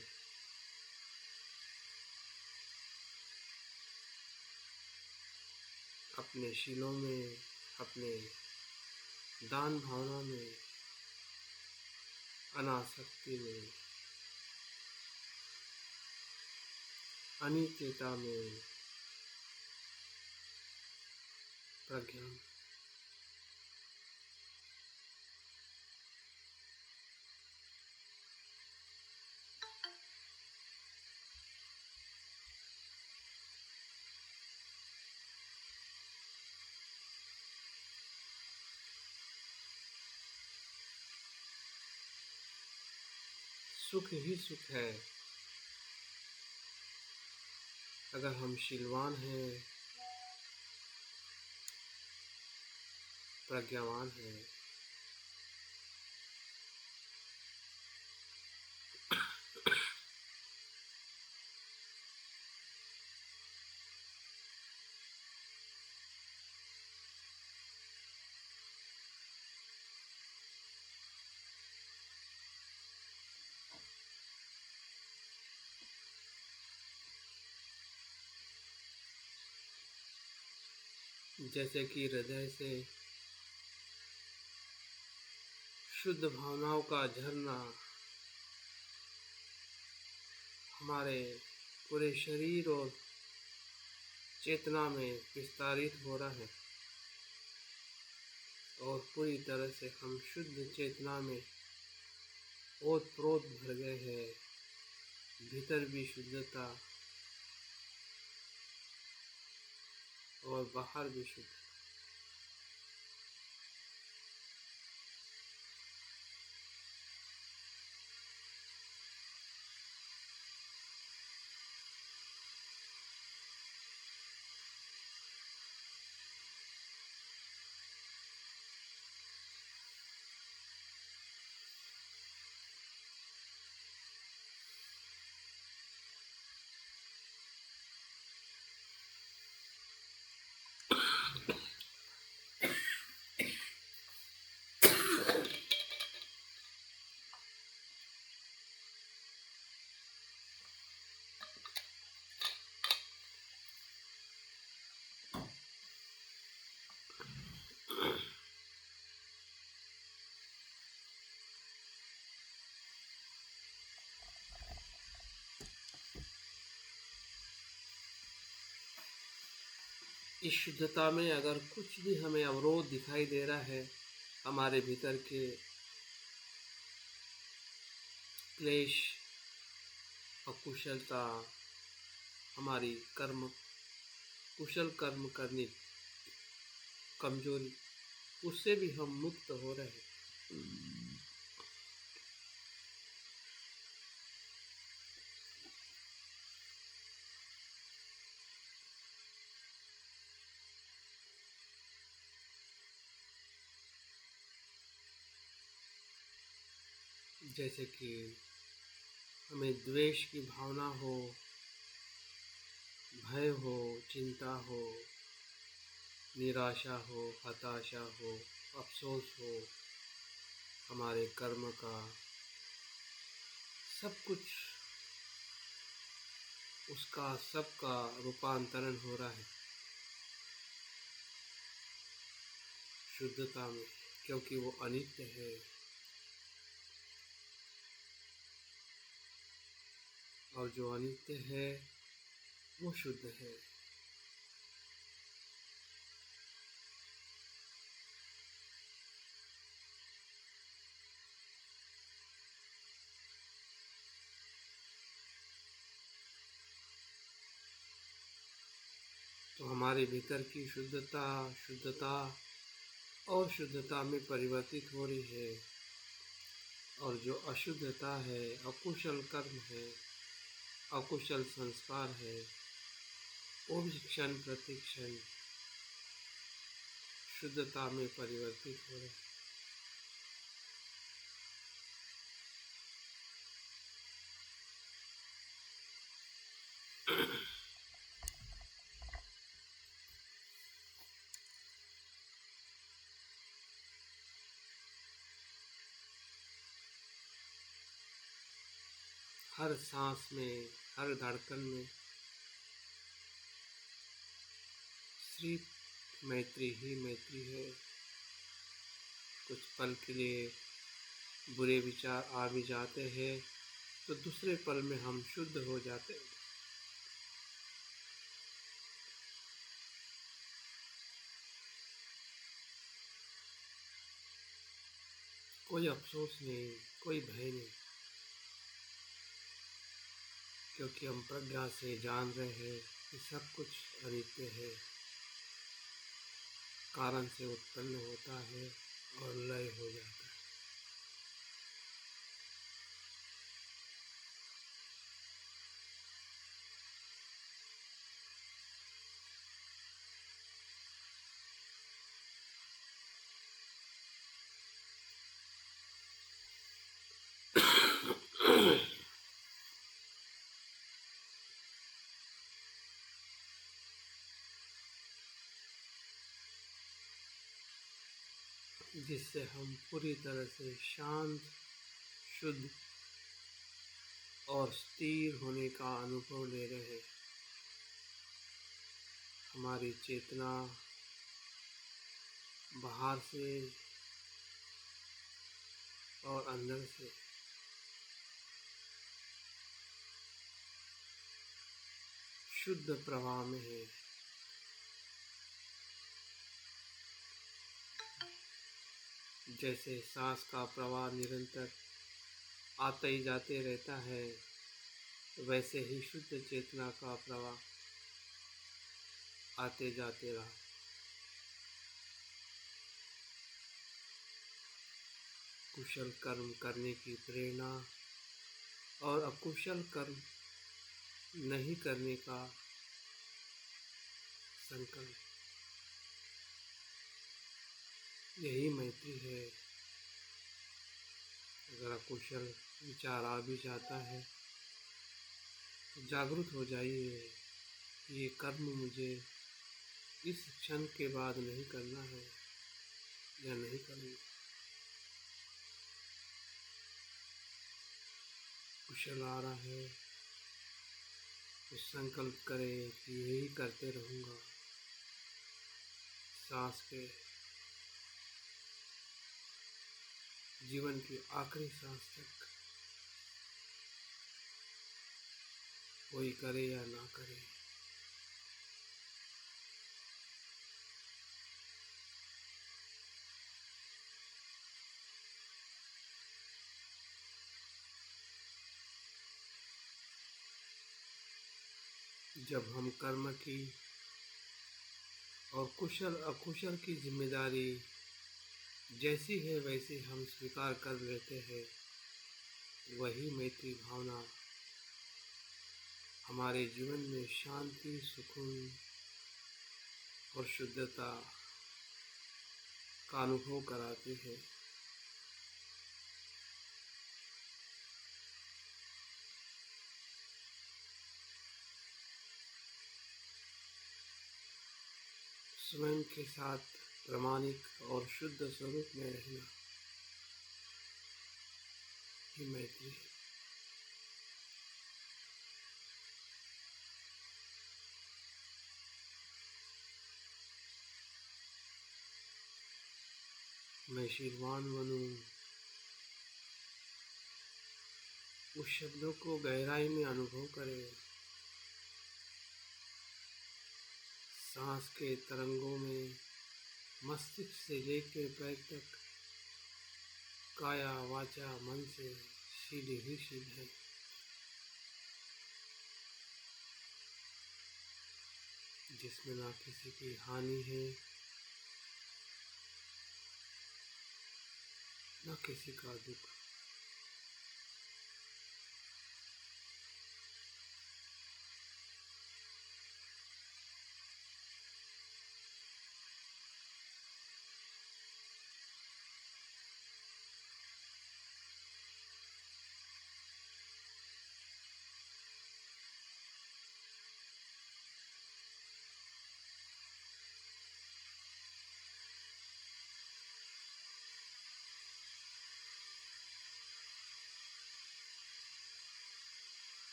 अपने शीलों में, अपने दान भावना में, अनासक्ति में, अनित्यता में, प्रज्ञान। सुख ही सुख है। अगर हम शीलवान हैं, प्रज्ञावान हैं, जैसे कि हृदय से शुद्ध भावनाओं का झरना हमारे पूरे शरीर और चेतना में विस्तारित हो रहा है, और पूरी तरह से हम शुद्ध चेतना में ओत-प्रोत भर गए हैं। भीतर भी शुद्धता और बाहर भी शुद्धता। इस शुद्धता में अगर कुछ भी हमें अवरोध दिखाई दे रहा है, हमारे भीतर के क्लेश, अकुशलता, हमारी कुशल कर्म करने कमजोरी, उससे भी हम मुक्त हो रहे हैं। जैसे कि हमें द्वेष की भावना हो, भय हो, चिंता हो, निराशा हो, हताशा हो, अफसोस हो, हमारे कर्म का सब कुछ, उसका सबका रूपांतरण हो रहा है शुद्धता में, क्योंकि वो अनित्य है और जो अनित्य है वो शुद्ध है। तो हमारे भीतर की शुद्धता और शुद्धता में परिवर्तित हो रही है, और जो अशुद्धता है, अकुशल कर्म है, अकुशल संस्कार है, वो भी क्षण प्रति क्षण शुद्धता में परिवर्तित हो रहे हैं। हर सांस में, हर धड़कन में सिर्फ मैत्री ही मैत्री है। कुछ पल के लिए बुरे विचार आ भी जाते हैं, तो दूसरे पल में हम शुद्ध हो जाते हैं। कोई अफ़सोस नहीं, कोई भय नहीं, क्योंकि हम प्रज्ञा से जान रहे हैं कि सब कुछ अनित्य है, कारण से उत्पन्न होता है और लय हो जाता है। जिससे हम पूरी तरह से शांत, शुद्ध और स्थिर होने का अनुभव ले रहे हैं। हमारी चेतना बाहर से और अंदर से शुद्ध प्रवाह में है। जैसे सांस का प्रवाह निरंतर आते ही जाते रहता है, वैसे ही शुद्ध चेतना का प्रवाह आते जाते रहा। कुशल कर्म करने की प्रेरणा और अकुशल कर्म नहीं करने का संकल्प, यही मैत्री है। अगर अकुशल विचार आ भी जाता है तो जागरूक हो जाइए, ये कर्म मुझे इस क्षण के बाद नहीं करना है या नहीं करूँगा। कुशल आ रहा है तो संकल्प करें कि यही करते रहूँगा, सांस के जीवन की आखिरी सांस तक, कोई करे या ना करे। जब हम कर्म की और कुशल अकुशल की जिम्मेदारी जैसी है वैसी हम स्वीकार कर लेते हैं, वही मैत्री भावना हमारे जीवन में शांति, सुकून और शुद्धता का अनुभव कराती है। स्वयं के साथ प्रामाणिक और शुद्ध स्वरूप में रहना ही मैत्री है। मैं शीलवान बनूं, उस शब्दों को गहराई में अनुभव करें। सांस के तरंगों में मस्तिष्क से लेकर पैर तक काया वाचा मन से शील ही शील है। जिसमें ना किसी की हानि है, ना किसी का दुख।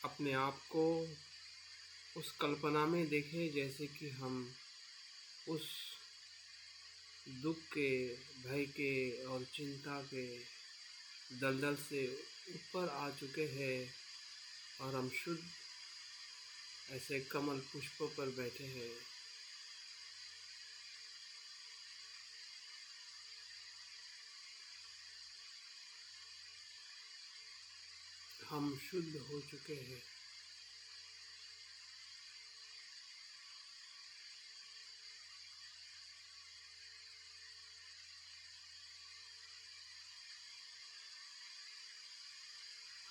अपने आप को उस कल्पना में देखें जैसे कि हम उस दुख के, भय के और चिंता के दलदल से ऊपर आ चुके हैं और हम शुद्ध ऐसे कमल पुष्पों पर बैठे हैं। हम शुद्ध हो चुके हैं।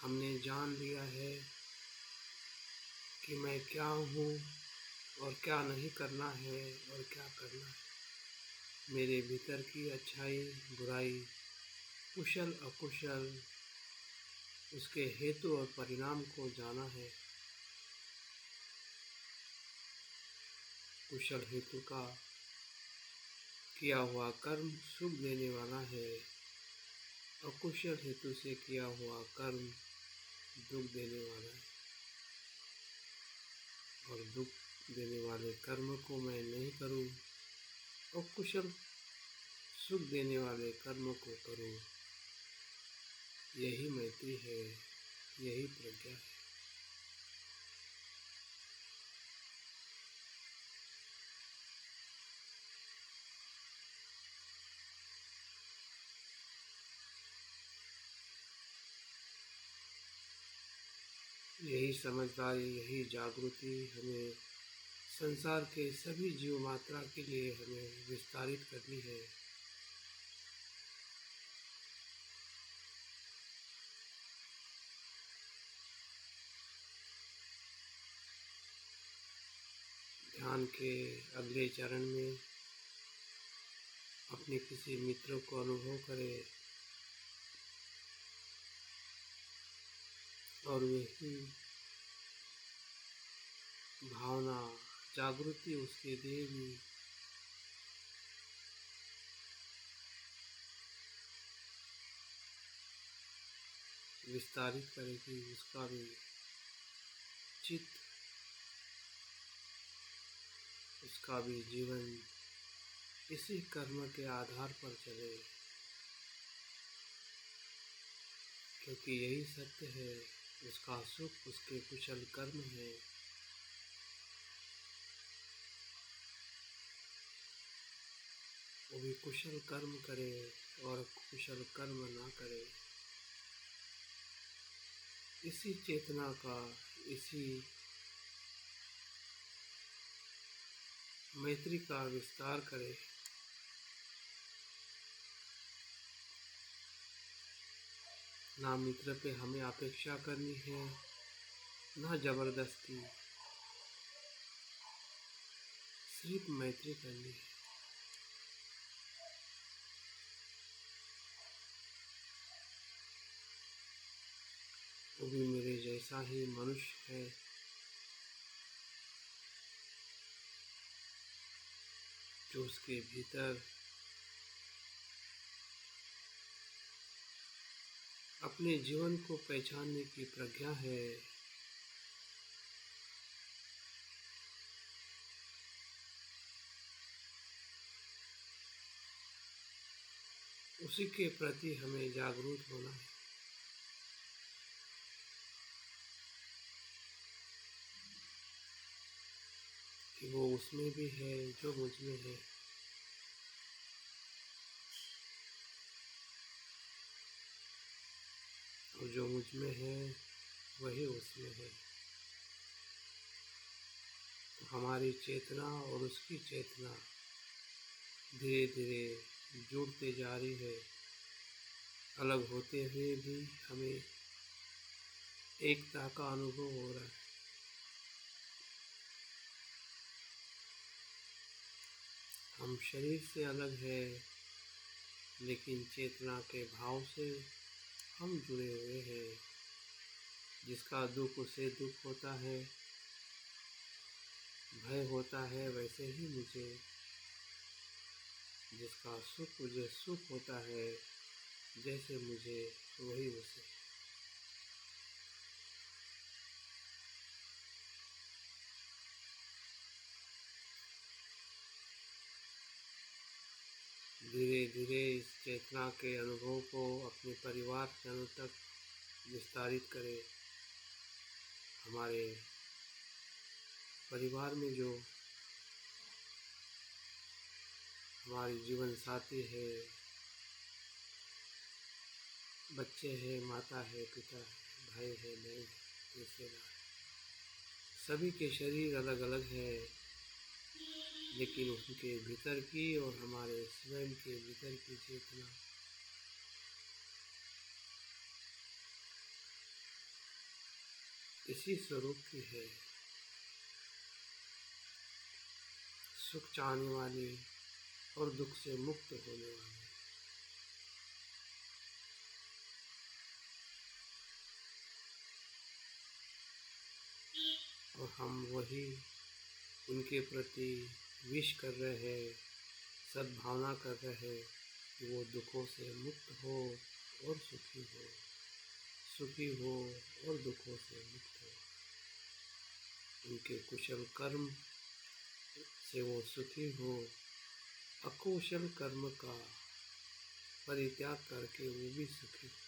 हमने जान लिया है कि मैं क्या हूँ और क्या नहीं करना है और क्या करना है। मेरे भीतर की अच्छाई, बुराई, कुशल अकुशल, उसके हेतु और परिणाम को जाना है। कुशल हेतु का किया हुआ कर्म सुख देने वाला है, अकुशल हेतु से किया हुआ कर्म दुख देने वाला है। और दुख देने वाले कर्म को मैं नहीं करूं और कुशल सुख देने वाले कर्म को करूं। यही मैत्री है, यही प्रज्ञा है। यही समझदारी, यही जागृति हमें संसार के सभी जीव मात्रा के लिए हमें विस्तारित करनी है। ध्यान के अगले चरण में अपने किसी मित्र को अनुभव करें और वही भावना, जागृति उसके लिए भी विस्तारित करेगी, उसका भी चित्त, उसका भी जीवन इसी कर्म के आधार पर चले, क्योंकि यही सत्य है। उसका सुख उसके कुशल कर्म है। वो भी कुशल कर्म करे और कुशल कर्म ना करे। इसी चेतना का, इसी मैत्री का विस्तार करे। ना मित्र पे हमें अपेक्षा करनी है, ना जबरदस्ती, सिर्फ मैत्री करनी है। वो भी मेरे जैसा ही मनुष्य है, जो उसके भीतर अपने जीवन को पहचानने की प्रज्ञा है। उसी के प्रति हमें जागरूक होना है कि वो उसमें भी है जो मुझ में है, और जो मुझ में है वही उसमें है। तो हमारी चेतना और उसकी चेतना धीरे धीरे जुड़ते जा रही है। अलग होते हुए भी हमें एकता का अनुभव हो रहा है। हम शरीर से अलग है, लेकिन चेतना के भाव से हम जुड़े हुए हैं। जिसका दुख उसे दुख होता है, भय होता है, वैसे ही मुझे जिसका सुख मुझे सुख होता है, जैसे मुझे वही उसे। धीरे इस चेतना के अनुभव को अपने परिवार जनों तक विस्तारित करें। हमारे परिवार में जो हमारे जीवन साथी है, बच्चे हैं, माता है, पिता है, भाई है, बहन है, रिश्तेदार, सभी के शरीर अलग अलग है, लेकिन उनके भीतर की और हमारे स्वयं के भीतर की चेतना इसी स्वरूप की है, सुख चाहने वाली और दुख से मुक्त होने वाली। और हम वही उनके प्रति विश कर रहे हैं, सद्भावना कर रहे हैं कि वो दुखों से मुक्त हो और सुखी हो, सुखी हो और दुखों से मुक्त हो। उनके कुशल कर्म से वो सुखी हो, अकुशल कर्म का परित्याग करके वो भी सुखी हो।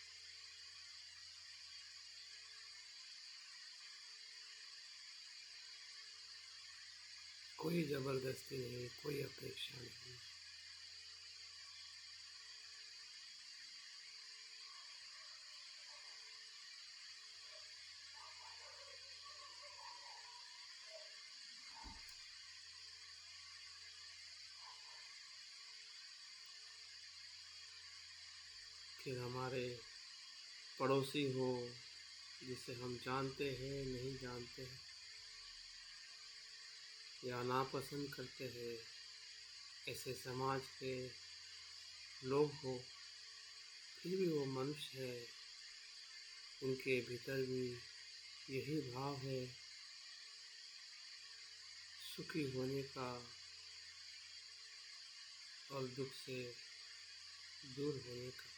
कोई जबरदस्ती नहीं, कोई अपेक्षा नहीं। फिर हमारे पड़ोसी हो, जिसे हम जानते हैं, नहीं जानते हैं या नापसंद करते हैं, ऐसे समाज के लोग हो, फिर भी वो मनुष्य है, उनके भीतर भी यही भाव है, सुखी होने का और दुख से दूर होने का।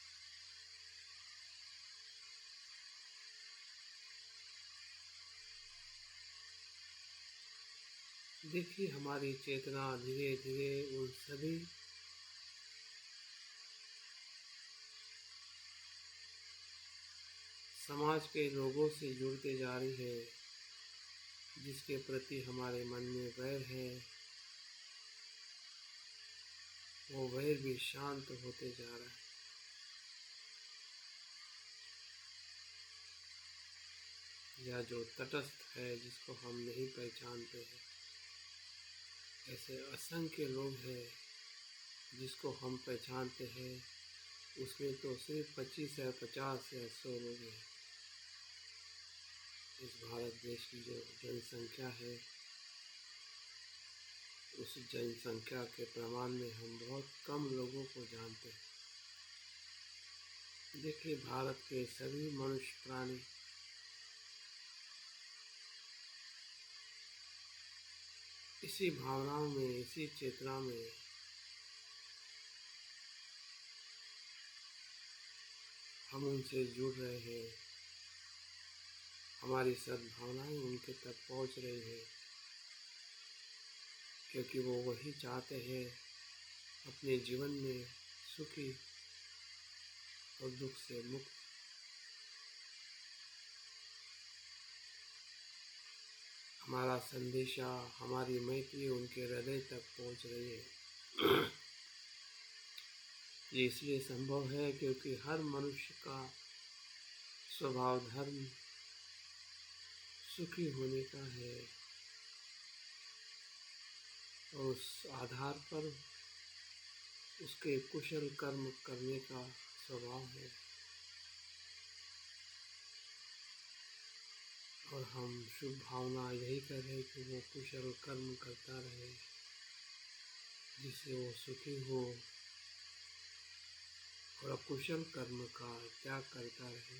देखिए हमारी चेतना धीरे धीरे उन सभी समाज के लोगों से जुड़ते जा रही है, जिसके प्रति हमारे मन में वैर है, वो वैर भी शांत होते जा रहा है। या जो तटस्थ है, जिसको हम नहीं पहचानते हैं, ऐसे असंख्य लोग हैं जिसको हम पहचानते हैं, उसमें तो सिर्फ 25 या 50 या 100 लोग हैं। इस भारत देश की जो जनसंख्या है, उस जनसंख्या के प्रमाण में हम बहुत कम लोगों को जानते हैं। देखिए भारत के सभी मनुष्य प्राणी इसी भावनाओं में, इसी चेतना में हम उनसे जुड़ रहे हैं, हमारी सद्भावनाएं उनके तक पहुंच रही है, क्योंकि वो वही चाहते हैं अपने जीवन में सुखी और दुख से मुक्त। हमारा संदेशा, हमारी मैत्री उनके हृदय तक पहुंच रही है। ये इसलिए संभव है क्योंकि हर मनुष्य का स्वभाव धर्म सुखी होने का है, और उस आधार पर उसके कुशल कर्म करने का स्वभाव है। और हम शुभ भावना यही कर रहे कि वो कुशल कर्म करता रहे, जिससे वो सुखी हो, और अकुशल कर्म का त्याग करता रहे,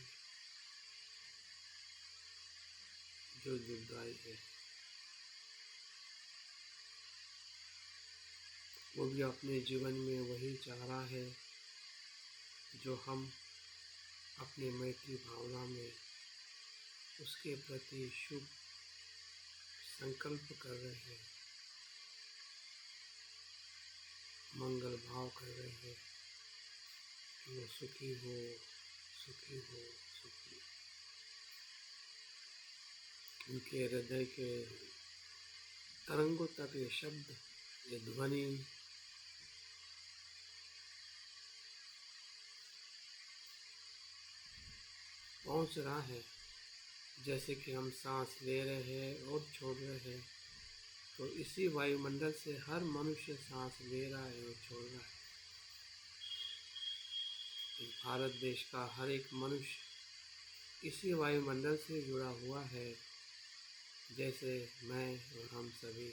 जो दुखदायी है। वो भी अपने जीवन में वही चाह रहा है जो हम अपनी मैत्री भावना में उसके प्रति शुभ संकल्प कर रहे हैं, मंगल भाव कर रहे हैं। कि वो सुखी हो, सुखी हो, सुखी। उनके हृदय के तरंगों तक ये शब्द, ये ध्वनि पहुंच रहा है। जैसे कि हम सांस ले रहे हैं और छोड़ रहे हैं, तो इसी वायुमंडल से हर मनुष्य सांस ले रहा है और छोड़ रहा है। इस भारत देश का हर एक मनुष्य इसी वायुमंडल से जुड़ा हुआ है, जैसे मैं और हम सभी।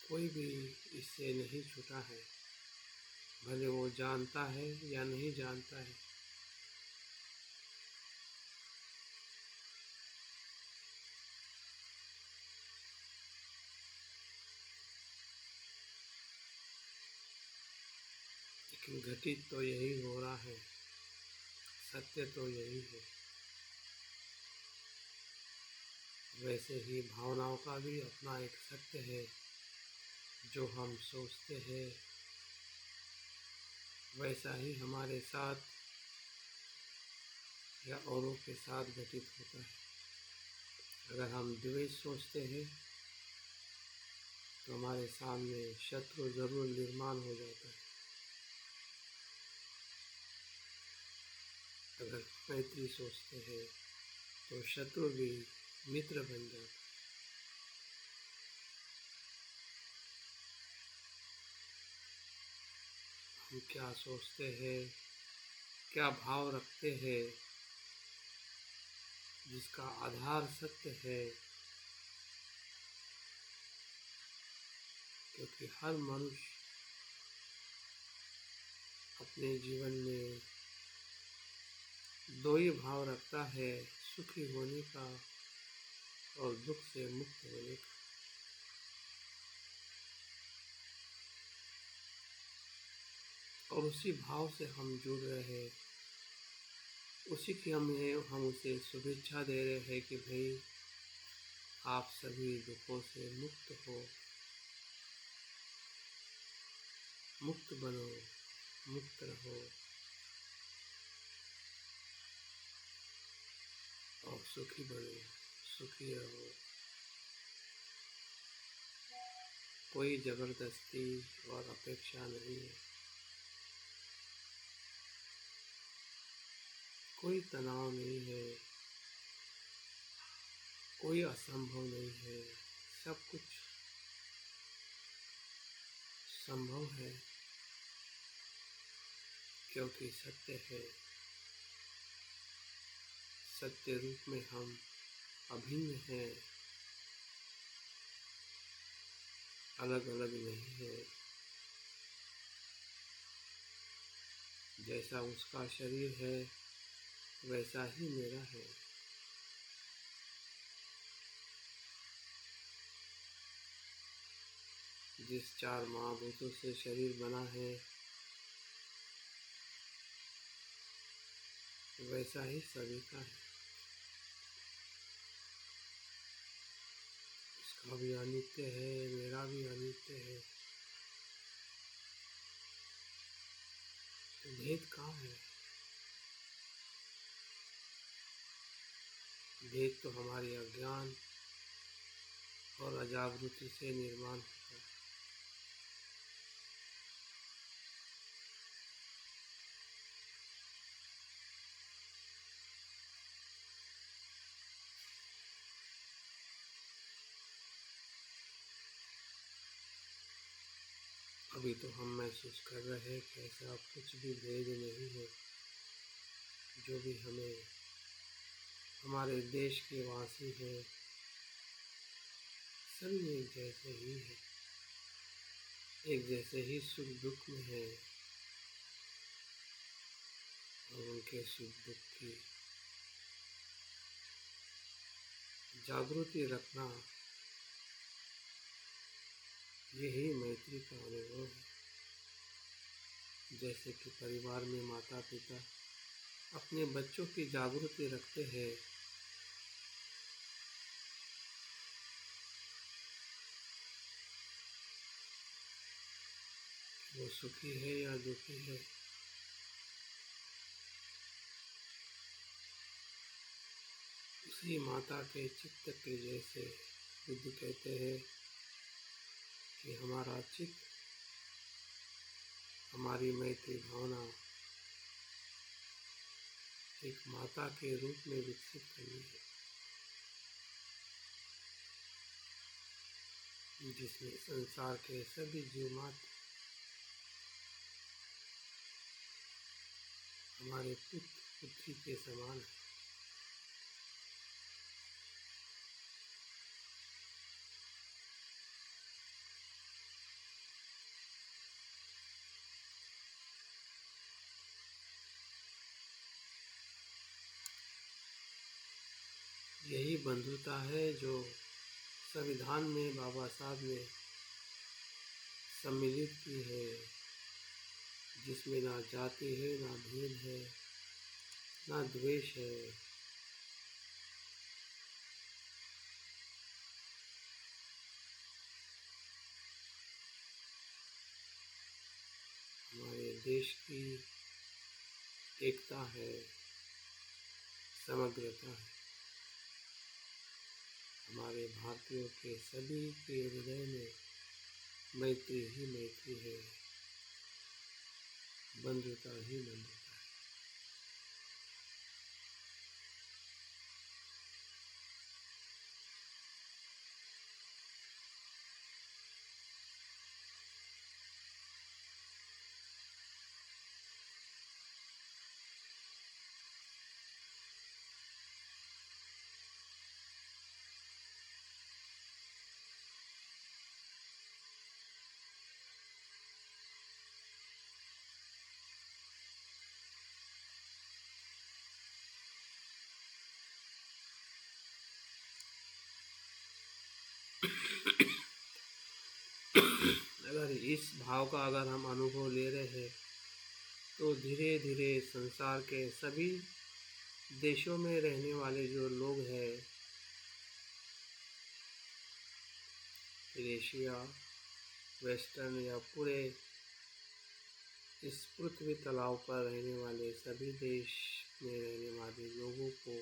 कोई भी इससे नहीं छूटा है, भले वो जानता है या नहीं जानता है। लेकिन घटित तो यही हो रहा है, सत्य तो यही है। वैसे ही भावनाओं का भी अपना एक सत्य है। जो हम सोचते हैं वैसा ही हमारे साथ या औरों के साथ घटित होता है। अगर हम द्वेष सोचते हैं तो हमारे सामने शत्रु जरूर निर्माण हो जाता है। अगर मैत्री सोचते हैं तो शत्रु भी मित्र बन जाता है। हम क्या सोचते हैं, क्या भाव रखते हैं, जिसका आधार सत्य है। क्योंकि हर मनुष्य अपने जीवन में दो ही भाव रखता है, सुखी होने का और दुख से मुक्त होने का। और उसी भाव से हम जुड़ रहे हैं, उसी की हम उसे शुभेच्छा दे रहे हैं कि भाई आप सभी दुखों से मुक्त हो, मुक्त बनो, मुक्त रहो और सुखी बनो, सुखी रहो। कोई जबरदस्ती और अपेक्षा नहीं है, कोई तनाव नहीं है, कोई असंभव नहीं है। सब कुछ संभव है, क्योंकि सत्य है। सत्य रूप में हम अभिन्न हैं, अलग अलग नहीं है। जैसा उसका शरीर है वैसा ही मेरा है। जिस चार महाभूतों से शरीर बना है वैसा ही सभी का है। उसका भी अनित्य है, मेरा भी अनित्य है। तो भेद कहाँ है? भेद तो हमारे अज्ञान और अजागृति से निर्माण होता है। अभी तो हम महसूस कर रहे हैं कि ऐसा कुछ भी भेद नहीं है। जो भी हमें हमारे देश के वासी हैं सभी एक जैसे ही हैं, एक जैसे ही सुख दुख में हैं। और उनके सुख दुख की जागृति रखना, यही मैत्री का अनुभव है। जैसे कि परिवार में माता पिता अपने बच्चों की जागृति रखते हैं, वो सुखी है या दुखी है, उसी माता के चित्त के जैसे बुद्ध कहते हैं कि हमारा चित्त, हमारी मैत्री भावना एक माता के रूप में विकसित करनी है, जिसमें संसार के सभी जीव मात्र हमारे पुत्र पुत्री के समान है। यही बंधुता है जो संविधान में बाबा साहब ने सम्मिलित की है, जिसमें ना जाति है, ना भेद है, ना द्वेष है। हमारे देश की एकता है, समग्रता है। हमारे भारतीयों के सभी के हृदय में मैत्री ही मैत्री है, बंधुता ही बंधुता है। अगर इस भाव का अगर हम अनुभव ले रहे हैं तो धीरे धीरे संसार के सभी देशों में रहने वाले जो लोग हैं, एशिया, वेस्टर्न या पूरे इस पृथ्वी तलाव पर रहने वाले सभी देश में रहने वाले लोगों को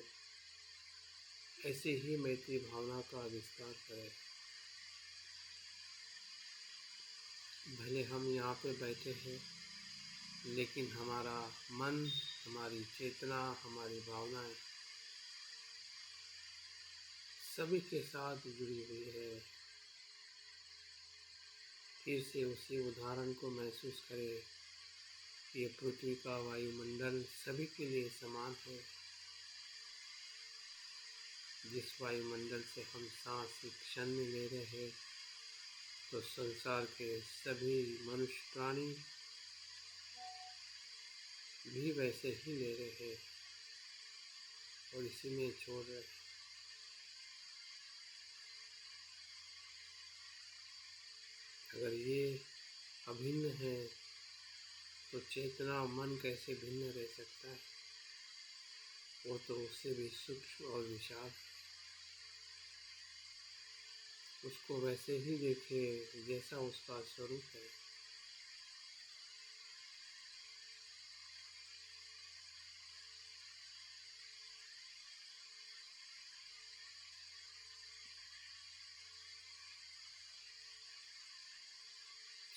ऐसे ही मैत्री भावना का विस्तार करें। भले हम यहाँ पे बैठे हैं, लेकिन हमारा मन, हमारी चेतना, हमारी भावनाएं सभी के साथ जुड़ी हुई है। फिर से उसी उदाहरण को महसूस करें कि ये पृथ्वी का वायुमंडल सभी के लिए समान है। जिस वायुमंडल से हम सांस एक क्षण में ले रहे हैं, तो संसार के सभी मनुष्य प्राणी भी वैसे ही ले रहे हैं और इसी में छोड़ रहे हैं। अगर ये अभिन्न है तो चेतना मन कैसे भिन्न रह सकता है? वो तो उससे भी सूक्ष्म और विशाल। उसको वैसे ही देखे जैसा उसका स्वरूप है।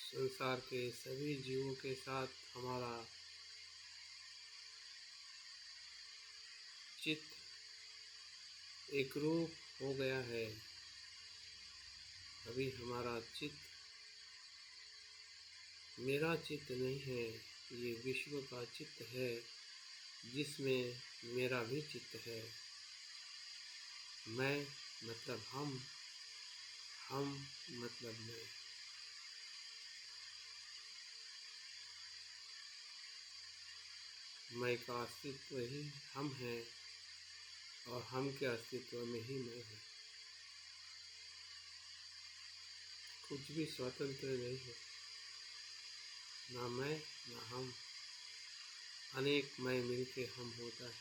संसार के सभी जीवों के साथ हमारा चित्त एक रूप हो गया है। अभी हमारा चित्त मेरा चित्त नहीं है, ये विश्व का चित्त है, जिसमें मेरा भी चित्त है। मैं मतलब हम मतलब मैं का अस्तित्व ही हम है और हम के अस्तित्व में ही मैं हूँ। कुछ भी स्वतंत्र नहीं है, ना मैं ना हम, अनेक मैं मिलके हम होता है।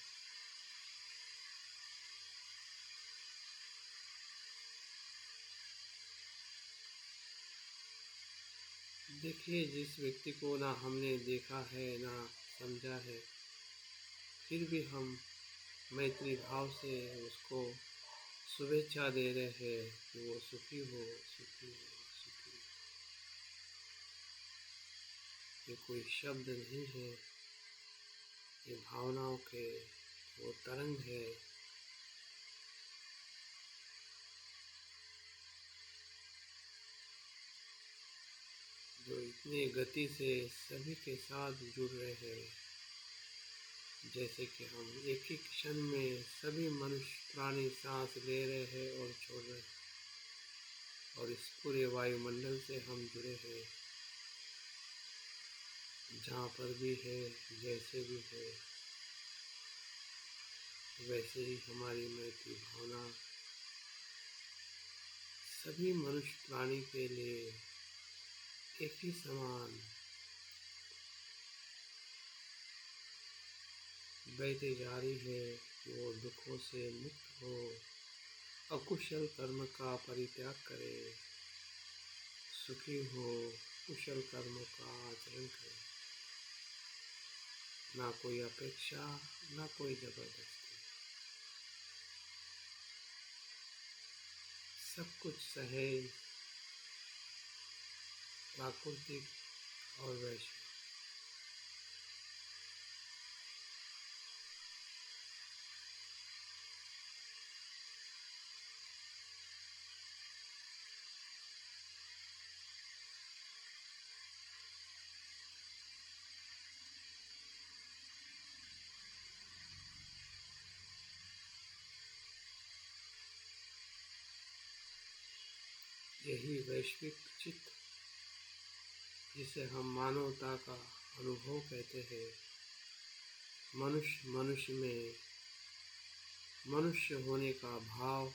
देखिए, जिस व्यक्ति को ना हमने देखा है ना समझा है, फिर भी हम मैत्री भाव से उसको शुभेच्छा दे रहे हैं कि वो सुखी हो, सुखी हो, सुखी हो। ये कोई शब्द नहीं है, ये भावनाओं के वो तरंग है जो इतनी गति से सभी के साथ जुड़ रहे हैं, जैसे कि हम एक ही क्षण में सभी मनुष्य प्राणी सांस ले रहे हैं और छोड़ रहे हैं, और इस पूरे वायुमंडल से हम जुड़े हैं। जहाँ पर भी है, जैसे भी है, वैसे ही हमारी मैत्री भावना सभी मनुष्य प्राणी के लिए एक ही समान बहती जा रही है कि वो दुखों से मुक्त हो, अकुशल कर्म का परित्याग करे, सुखी हो, कुशल कर्मों का आचरण करे। ना कोई अपेक्षा, ना कोई जबरदस्ती, सब कुछ सहज, प्राकृतिक और वैश्विक। यही वैश्विक चित्त, जिसे हम मानवता का अनुभव कहते हैं, मनुष्य मनुष्य में मनुष्य होने का भाव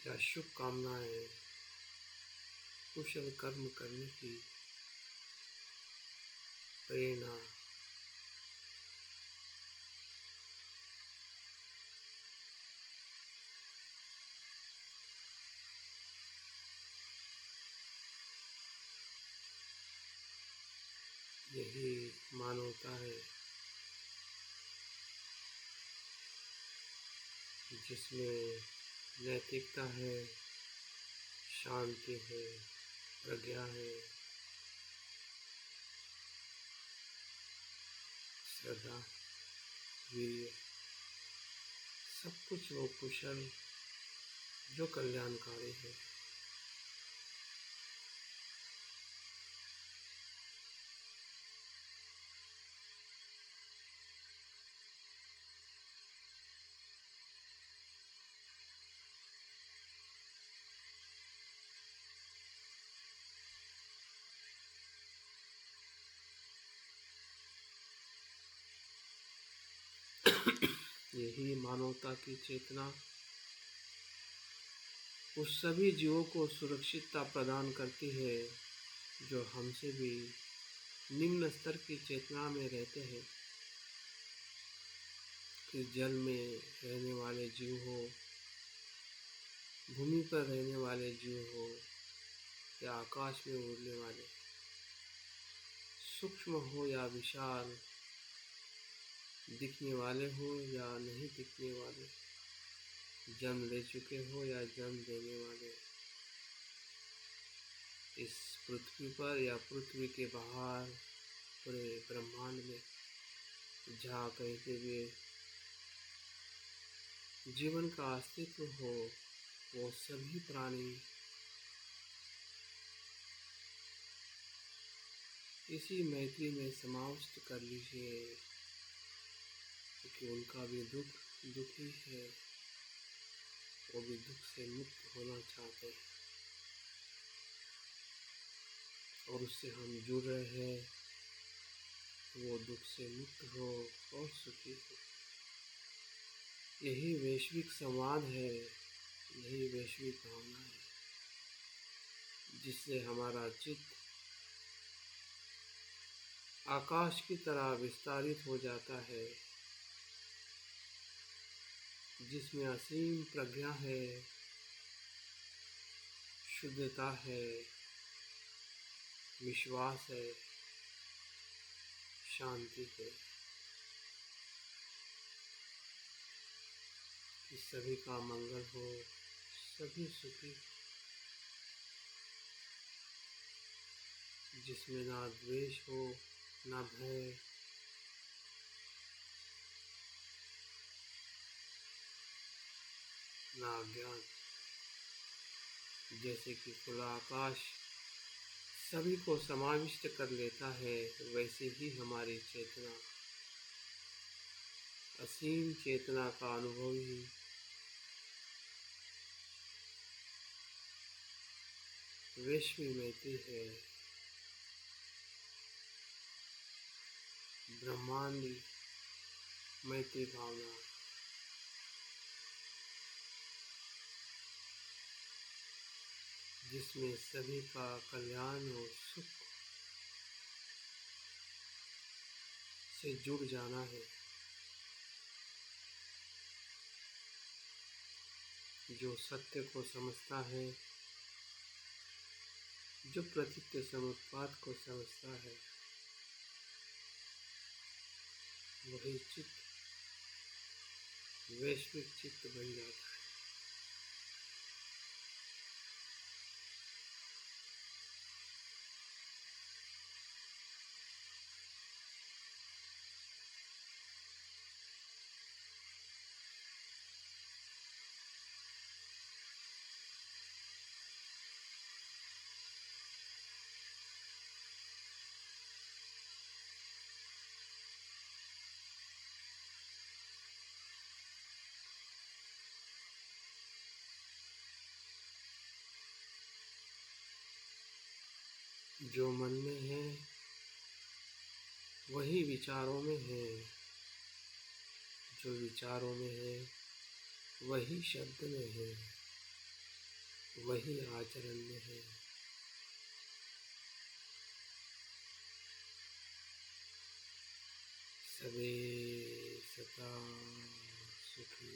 या शुभकामनाएं, कुशल कर्म करने की प्रेरणा, यही मानवता है, जिसमें नैतिकता है, शांति है, प्रज्ञा है, श्रद्धा, वीर्य, सब कुछ वो कुशल जो कल्याणकारी है। यही मानवता की चेतना उस सभी जीवों को सुरक्षितता प्रदान करती है जो हमसे भी निम्न स्तर की चेतना में रहते हैं, कि जल में रहने वाले जीव हो, भूमि पर रहने वाले जीव हो, या आकाश में उड़ने वाले, सूक्ष्म हो या विशाल, दिखने वाले हो या नहीं दिखने वाले, जन्म ले चुके हो या जन्म देने वाले, इस पृथ्वी पर या पृथ्वी के बाहर पूरे ब्रह्मांड में जहाँ कहीं पे भी जीवन का अस्तित्व हो, वो सभी प्राणी इसी मैत्री में समाविष्ट कर लीजिए, क्योंकि उनका भी दुख ही है, वो भी दुख से मुक्त होना चाहते हैं, और उससे हम जुड़ रहे हैं, वो दुख से मुक्त हो और सुखी हो। यही वैश्विक संवाद है, यही वैश्विक भावना है, जिससे हमारा चित्त आकाश की तरह विस्तारित हो जाता है, जिसमें असीम प्रज्ञा है, शुद्धता है, विश्वास है, शांति है, कि सभी का मंगल हो, सभी सुखी, जिसमें ना द्वेष हो, ना भय, ना अज्ञान। जैसे कि खुला आकाश सभी को समाविष्ट कर लेता है, वैसे ही हमारी चेतना, असीम चेतना का अनुभव ही वैश्वी मैत्री है, ब्रह्मांडी मैत्री भावना, जिसमें सभी का कल्याण और सुख से जुड़ जाना है। जो सत्य को समझता है, जो प्रतीत्य समुत्पाद को समझता है, वही चित्त वैश्विक चित्त बन जाता है। जो मन में है वही विचारों में है, जो विचारों में है वही शब्द में है, वही आचरण में है। सबे सदा सुखी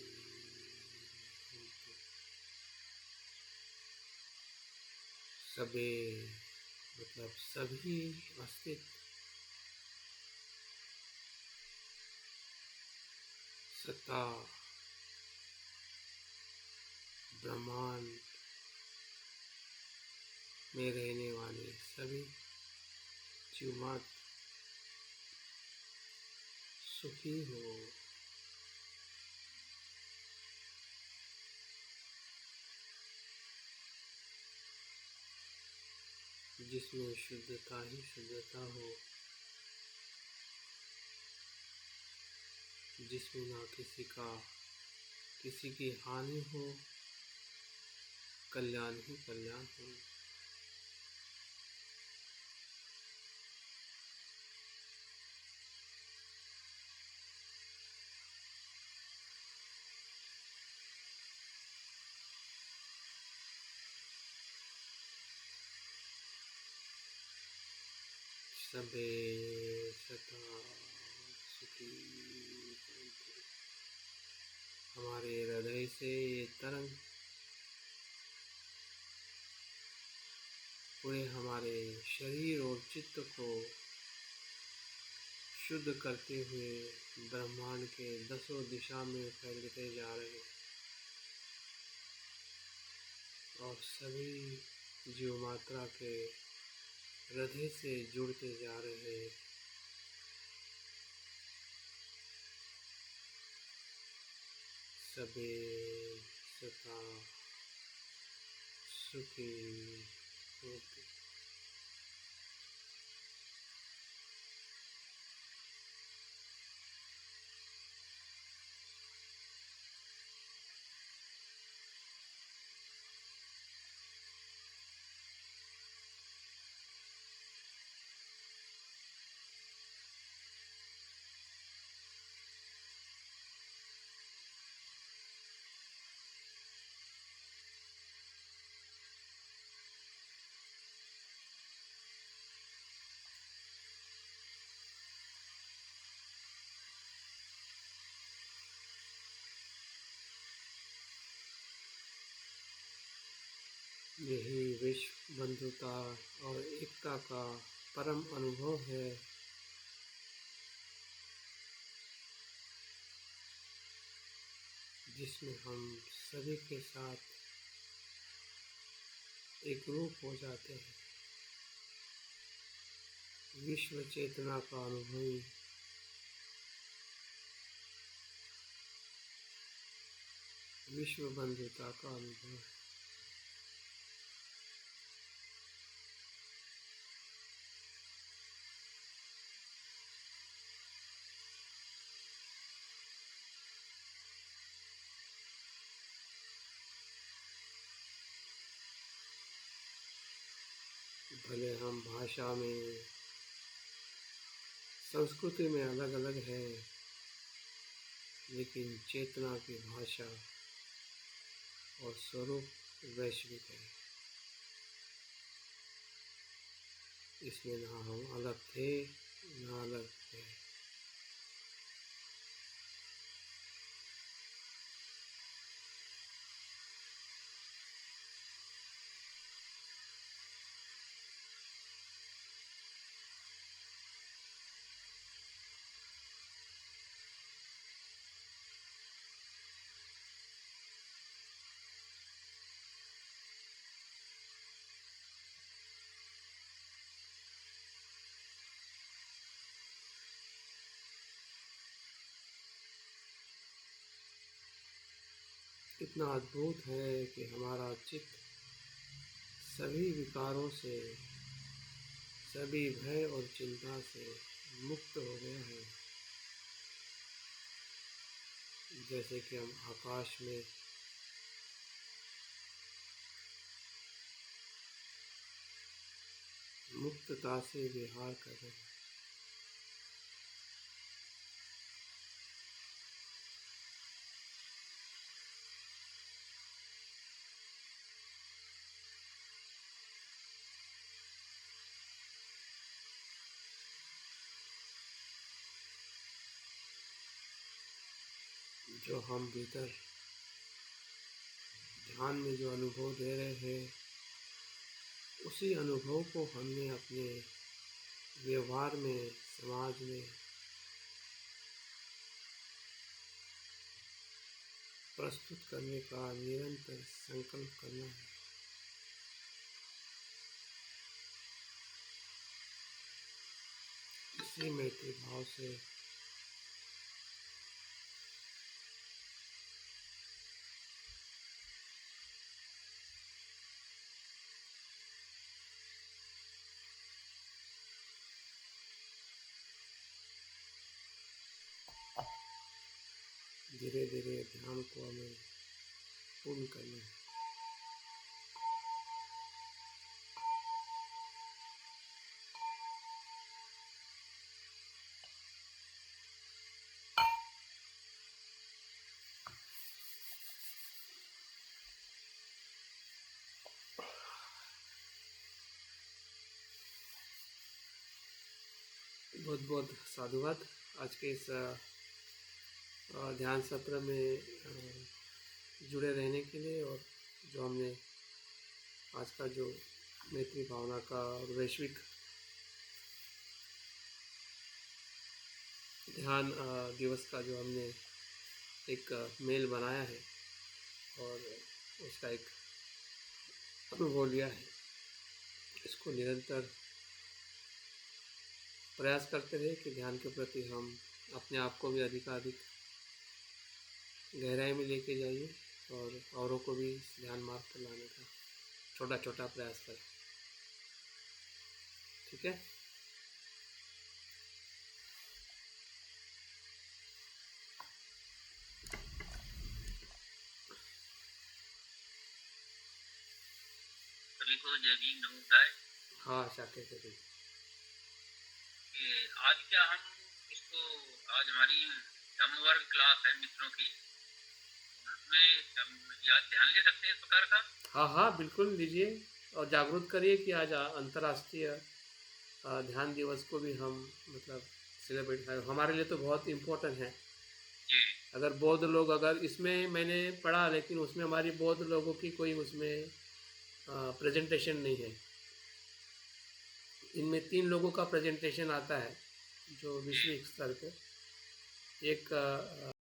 होतु। सबे मतलब सभी अस्तित्व, सत्ता, ब्रह्मांड में रहने वाले सभी जीवात्मा सुखी हो। जिसमें शुद्धता ही शुद्धता हो, जिसमें ना किसी की हानि हो, कल्याण ही कल्याण हो। सबे सदा सुखी भवन्तु। हमारे हृदय से ये तरंग पूरे हमारे शरीर और चित्त को शुद्ध करते हुए ब्रह्मांड के दसों दिशा में फैलते जा रहे हैं और सभी जीव मात्रा के हृदय से जुड़ते जा रहे हैं। सबे सदा सुखी होते। यही विश्व बंधुता और एकता का परम अनुभव है, जिसमें हम सभी के साथ एक रूप हो जाते हैं। विश्व चेतना का अनुभव, विश्व बंधुता का अनुभव। भले हम भाषा में, संस्कृति में अलग अलग हैं, लेकिन चेतना की भाषा और स्वरूप वैश्विक है। इसमें ना हम अलग थे, ना अलग है। कितना अद्भुत है कि हमारा चित्त सभी विकारों से, सभी भय और चिंता से मुक्त हो गया है। जैसे कि हम आकाश में मुक्तता से विहार कर रहे हैं। जो हम भीतर ध्यान में जो अनुभव दे रहे हैं, उसी अनुभव को हमने अपने व्यवहार में, समाज में प्रस्तुत करने का निरंतर संकल्प करना है। इसी मैत्री भाव से धीरे धीरे ध्यान को हमें पूर्ण करना है। बहुत बहुत साधुवाद आज के इस ध्यान सत्र में जुड़े रहने के लिए, और जो हमने आज का जो मैत्री भावना का और वैश्विक ध्यान दिवस का जो हमने एक मेल बनाया है और उसका एक अनुभव लिया है, इसको निरंतर प्रयास करते रहे कि ध्यान के प्रति हम अपने आप को भी अधिकाधिक गहराई में लेके जाइए और औरों को भी इस ध्यान मार्ग पर लाने का छोटा छोटा प्रयास करें। ठीक है। सभी को जय भीम नमोदाय। हाँ शाके से भी आज क्या हम इसको, आज हमारी धम्मवर्ग क्लास है मित्रों की, उसमें हम आज ध्यान ले सकते हैं इस प्रकार का। हाँ हाँ बिल्कुल लीजिए और जागरूक करिए कि आज अंतर्राष्ट्रीय ध्यान दिवस को भी हम मतलब सेलिब्रेट करें। हमारे लिए तो बहुत इम्पोर्टेंट है। जी अगर बौद्ध लोग, अगर इसमें मैंने पढ़ा, लेकिन उसमें हमारी बौद्ध लोगों की कोई उसमें प्रेजेंटेशन नहीं है। इनमें 3 लोगों का प्रेजेंटेशन आता है जो विश्व स्तर पे। एक